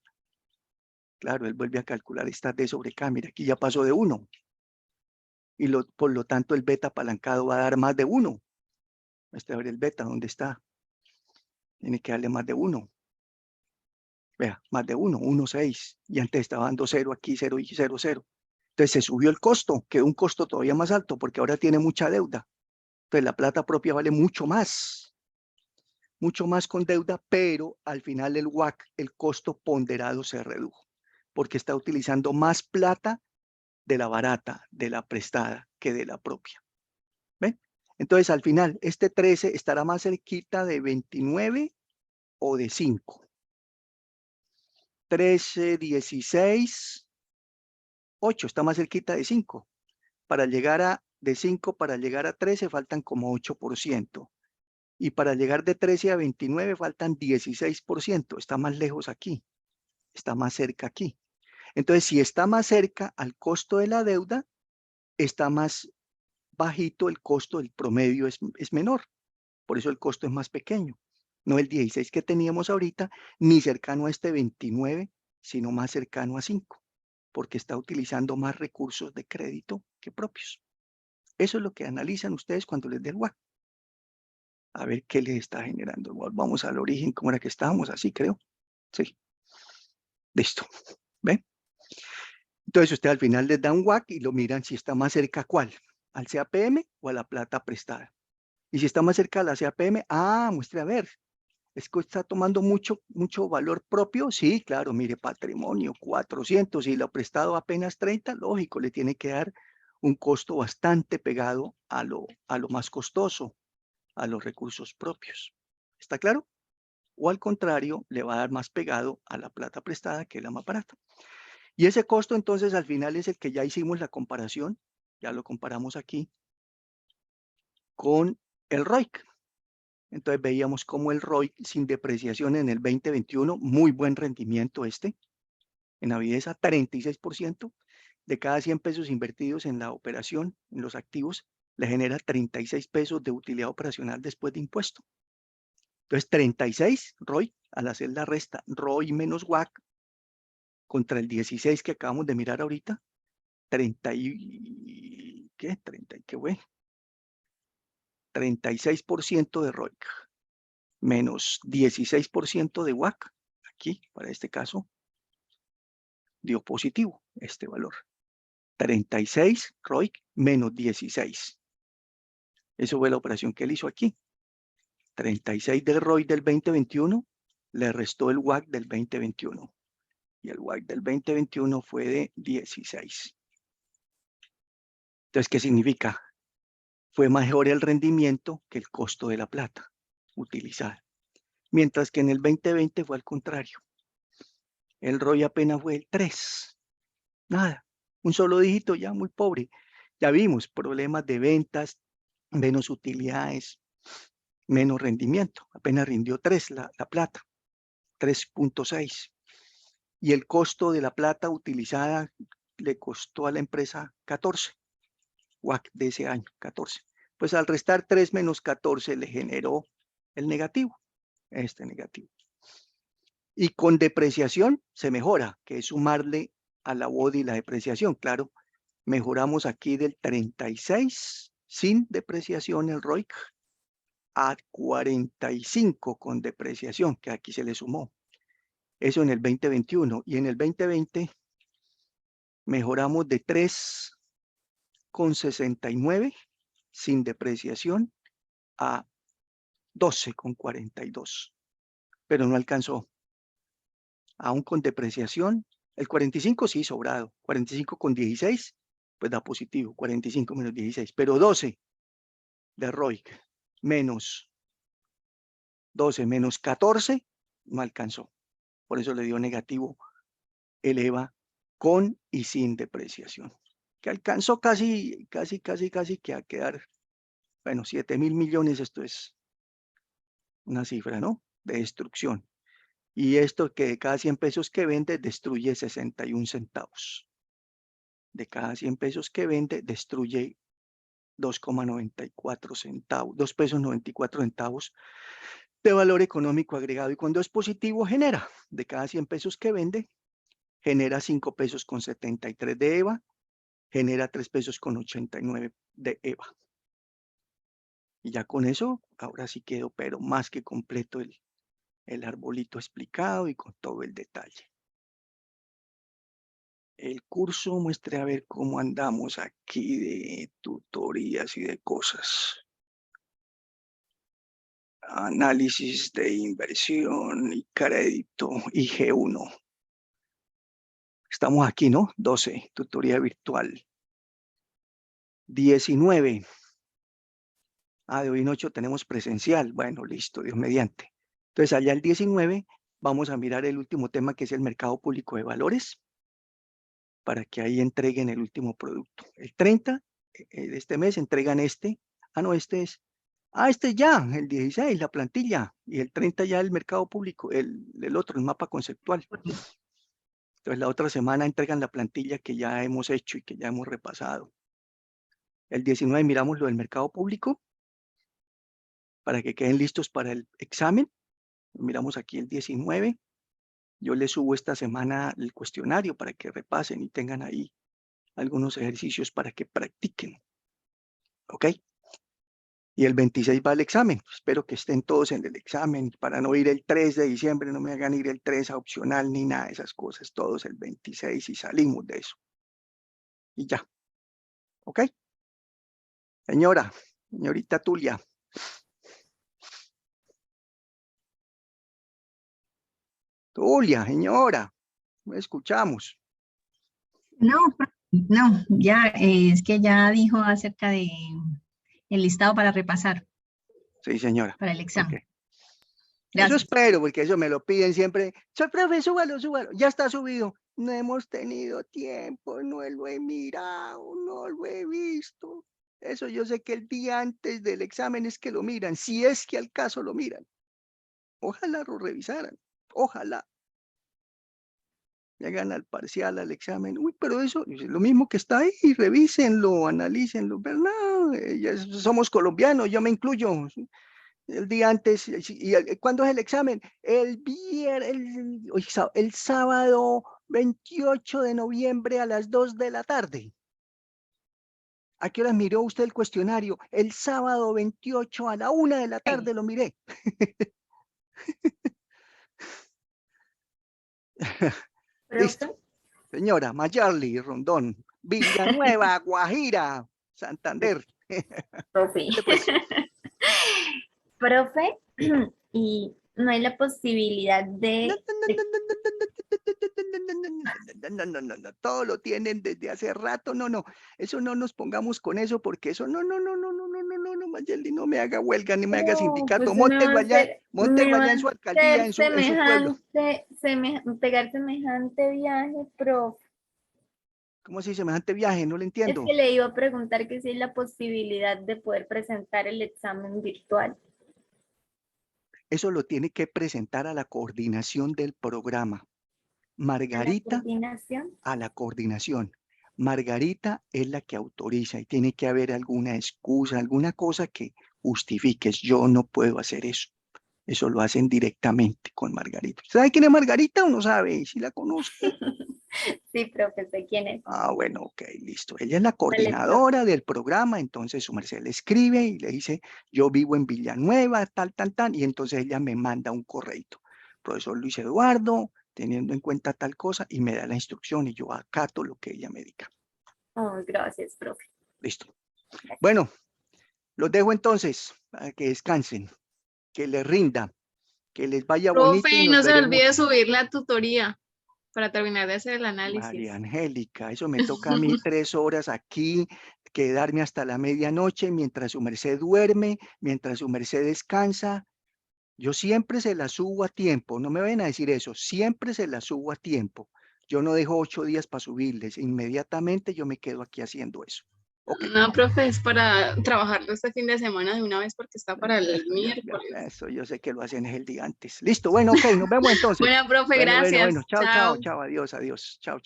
Claro, él vuelve a calcular esta D sobre K. Mira, aquí ya pasó de 1. Y por lo tanto, el beta apalancado va a dar más de 1. A ver el beta, ¿dónde está? Tiene que darle más de 1. Vea, más de 1, 1,6. Y antes estaba dando 0 aquí, 0 y 0, 0. Entonces se subió el costo, quedó un costo todavía más alto porque ahora tiene mucha deuda. Entonces la plata propia vale mucho más con deuda, pero al final el WACC, el costo ponderado se redujo porque está utilizando más plata de la barata, de la prestada, que de la propia. ¿Ven? Entonces, al final, este 13 estará más cerquita de 29 o de 5. 13, 16, 8, está más cerquita de 5. De 5 para llegar a 13 faltan como 8%. Y para llegar de 13 a 29 faltan 16%. Está más lejos aquí. Está más cerca aquí. Entonces, si está más cerca al costo de la deuda, está más bajito el costo, el promedio es menor. Por eso el costo es más pequeño. No el 16 que teníamos ahorita, ni cercano a este 29, sino más cercano a 5, porque está utilizando más recursos de crédito que propios. Eso es lo que analizan ustedes cuando les dé el WACC. A ver qué les está generando el WACC. Vamos al origen, ¿cómo era que estábamos? Así creo. Sí. Listo. ¿Ven? Entonces usted al final les da un WACC y lo miran si está más cerca a cuál, al CAPM o a la plata prestada. Y si está más cerca a la CAPM, muestre a ver, es que está tomando mucho valor propio. Sí, claro, mire, patrimonio 400 y lo prestado apenas 30, lógico, le tiene que dar un costo bastante pegado a lo más costoso, a los recursos propios. ¿Está claro? O al contrario, le va a dar más pegado a la plata prestada, que es la más barata. Y ese costo entonces al final es el que ya hicimos la comparación, ya lo comparamos aquí con el ROIC. Entonces veíamos como el ROIC sin depreciación en el 2021, muy buen rendimiento en Avidesa, 36%. De cada 100 pesos invertidos en la operación, en los activos, le genera 36 pesos de utilidad operacional después de impuesto. Entonces 36 ROIC, al hacer la resta ROI menos WACC contra el 16 que acabamos de mirar ahorita, 30 y, ¿qué? 30 y qué bueno. 36% de ROIC menos 16% de WACC, aquí, para este caso, dio positivo este valor. 36 ROIC menos 16. Eso fue la operación que él hizo aquí. 36 del ROIC del 2021 le restó el WACC del 2021. Y el WACC del 2021 fue de 16. Entonces, ¿qué significa? Fue mayor el rendimiento que el costo de la plata utilizada. Mientras que en el 2020 fue al contrario. El ROI apenas fue el 3. Nada, un solo dígito ya muy pobre. Ya vimos problemas de ventas, menos utilidades, menos rendimiento. Apenas rindió 3 la plata, 3.6. Y el costo de la plata utilizada le costó a la empresa 14. WACC de ese año, 14. Pues al restar 3 menos 14 le generó el negativo, este negativo. Y con depreciación se mejora, que es sumarle a la BODI la depreciación. Claro, mejoramos aquí del 36 sin depreciación el ROIC a 45 con depreciación, que aquí se le sumó. Eso en el 2021. Y en el 2020 mejoramos de 3,69 sin depreciación a 12,42. Pero no alcanzó. Aún con depreciación, el 45 sí sobrado, 45 con 16, pues da positivo, 45 menos 16, pero 12 de ROIC menos 12 menos 14 no alcanzó. Por eso le dio negativo el EVA con y sin depreciación, que alcanzó casi que a quedar, bueno, 7.000 millones, esto es una cifra, ¿no? De destrucción. Y esto que de cada 100 pesos que vende, destruye 61 centavos. De cada 100 pesos que vende, destruye 2,94 centavos, 2 pesos 94 centavos de valor económico agregado. Y cuando es positivo, genera, de cada 100 pesos que vende, genera 5 pesos con 73 de EVA, genera 3 pesos con 89 de EVA. Y ya con eso, ahora sí quedó, pero más que completo el arbolito explicado y con todo el detalle. El curso, muestre a ver cómo andamos aquí de tutorías y de cosas. Análisis de inversión y crédito, IG1. Estamos aquí, ¿no? 12, tutoría virtual. 19. De hoy en 8 tenemos presencial. Bueno, listo, Dios mediante. Entonces, allá el 19 vamos a mirar el último tema, que es el mercado público de valores, para que ahí entreguen el último producto. El 30 de este mes entregan este. No, este es. Este ya, el 16, la plantilla. Y el 30 ya el mercado público, el otro, el mapa conceptual. Entonces, la otra semana entregan la plantilla que ya hemos hecho y que ya hemos repasado. El 19 miramos lo del mercado público para que queden listos para el examen. Miramos aquí el 19. Yo les subo esta semana el cuestionario para que repasen y tengan ahí algunos ejercicios para que practiquen. ¿Ok? Y el 26 va el examen. Espero que estén todos en el examen para no ir el 3 de diciembre, no me hagan ir el 3 a opcional ni nada de esas cosas. Todos el 26 y salimos de eso. Y ya. ¿Ok? Señorita Tulia. Tulia, señora. No escuchamos. No, no, ya es que ya dijo acerca de el listado para repasar Sí, señora. para el examen. Okay. Eso Gracias. espero, porque eso me lo piden siempre. Profe, súbalo, súbalo. Ya está subido. No hemos tenido tiempo, no lo he mirado, no lo he visto. Eso yo sé que el día antes del examen es que lo miran, si es que al caso lo miran. Ojalá lo revisaran, ojalá. Llegan al parcial, al examen. Uy, pero eso es lo mismo que está ahí, revísenlo, analícenlo. Pero no, ya somos colombianos, yo me incluyo. El día antes, ¿cuándo es el examen? El sábado 28 de noviembre a las 2 de la tarde. ¿A qué horas miró usted el cuestionario? El sábado 28 a la 1 de la tarde lo miré. Listo. Señora Mayarly Rondón, Villanueva, Guajira, Santander. Profe. Pues. Profe, y no hay la posibilidad de... No, todo lo tienen desde hace rato, no, eso no nos pongamos con eso, porque eso, no, Mayeli, no me haga huelga, ni me haga sindicato, móntelo allá en su alcaldía, en su pueblo. Pegar semejante viaje, profe. ¿Cómo así semejante viaje? No lo entiendo. Es que le iba a preguntar que si hay la posibilidad de poder presentar el examen virtual. Eso lo tiene que presentar a la coordinación del programa. Margarita, a la coordinación. Margarita es la que autoriza y tiene que haber alguna excusa, alguna cosa que justifiques. Yo no puedo hacer eso. Eso lo hacen directamente con Margarita. ¿Sabe quién es Margarita o no sabe? ¿Si la conozco? Sí, profe, sé quién es. Ah, bueno, ok, listo. Ella es la coordinadora del programa, entonces su merced le escribe y le dice, yo vivo en Villanueva, tal, y entonces ella me manda un correito. Profesor Luis Eduardo, teniendo en cuenta tal cosa, y me da la instrucción y yo acato lo que ella me diga. Oh, gracias, profe. Listo. Bueno, los dejo entonces para que descansen, que les rinda, que les vaya bonito. Profe, no se olvide subir la tutoría para terminar de hacer el análisis. María Angélica, eso me toca a mí 3 horas aquí, quedarme hasta la medianoche mientras su merced duerme, mientras su merced descansa. Yo siempre se la subo a tiempo, no me vayan a decir eso, siempre se la subo a tiempo. Yo no dejo 8 días para subirles, inmediatamente yo me quedo aquí haciendo eso. Okay. No, profe, es para trabajarlo este fin de semana de una vez porque está para el miércoles. Eso yo sé que lo hacen el día antes. Listo, bueno, ok, nos vemos entonces. Bueno, profe, gracias. Bueno, chao, adiós, chao, adiós. Chao.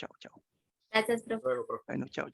Gracias, profe. Bueno, chao.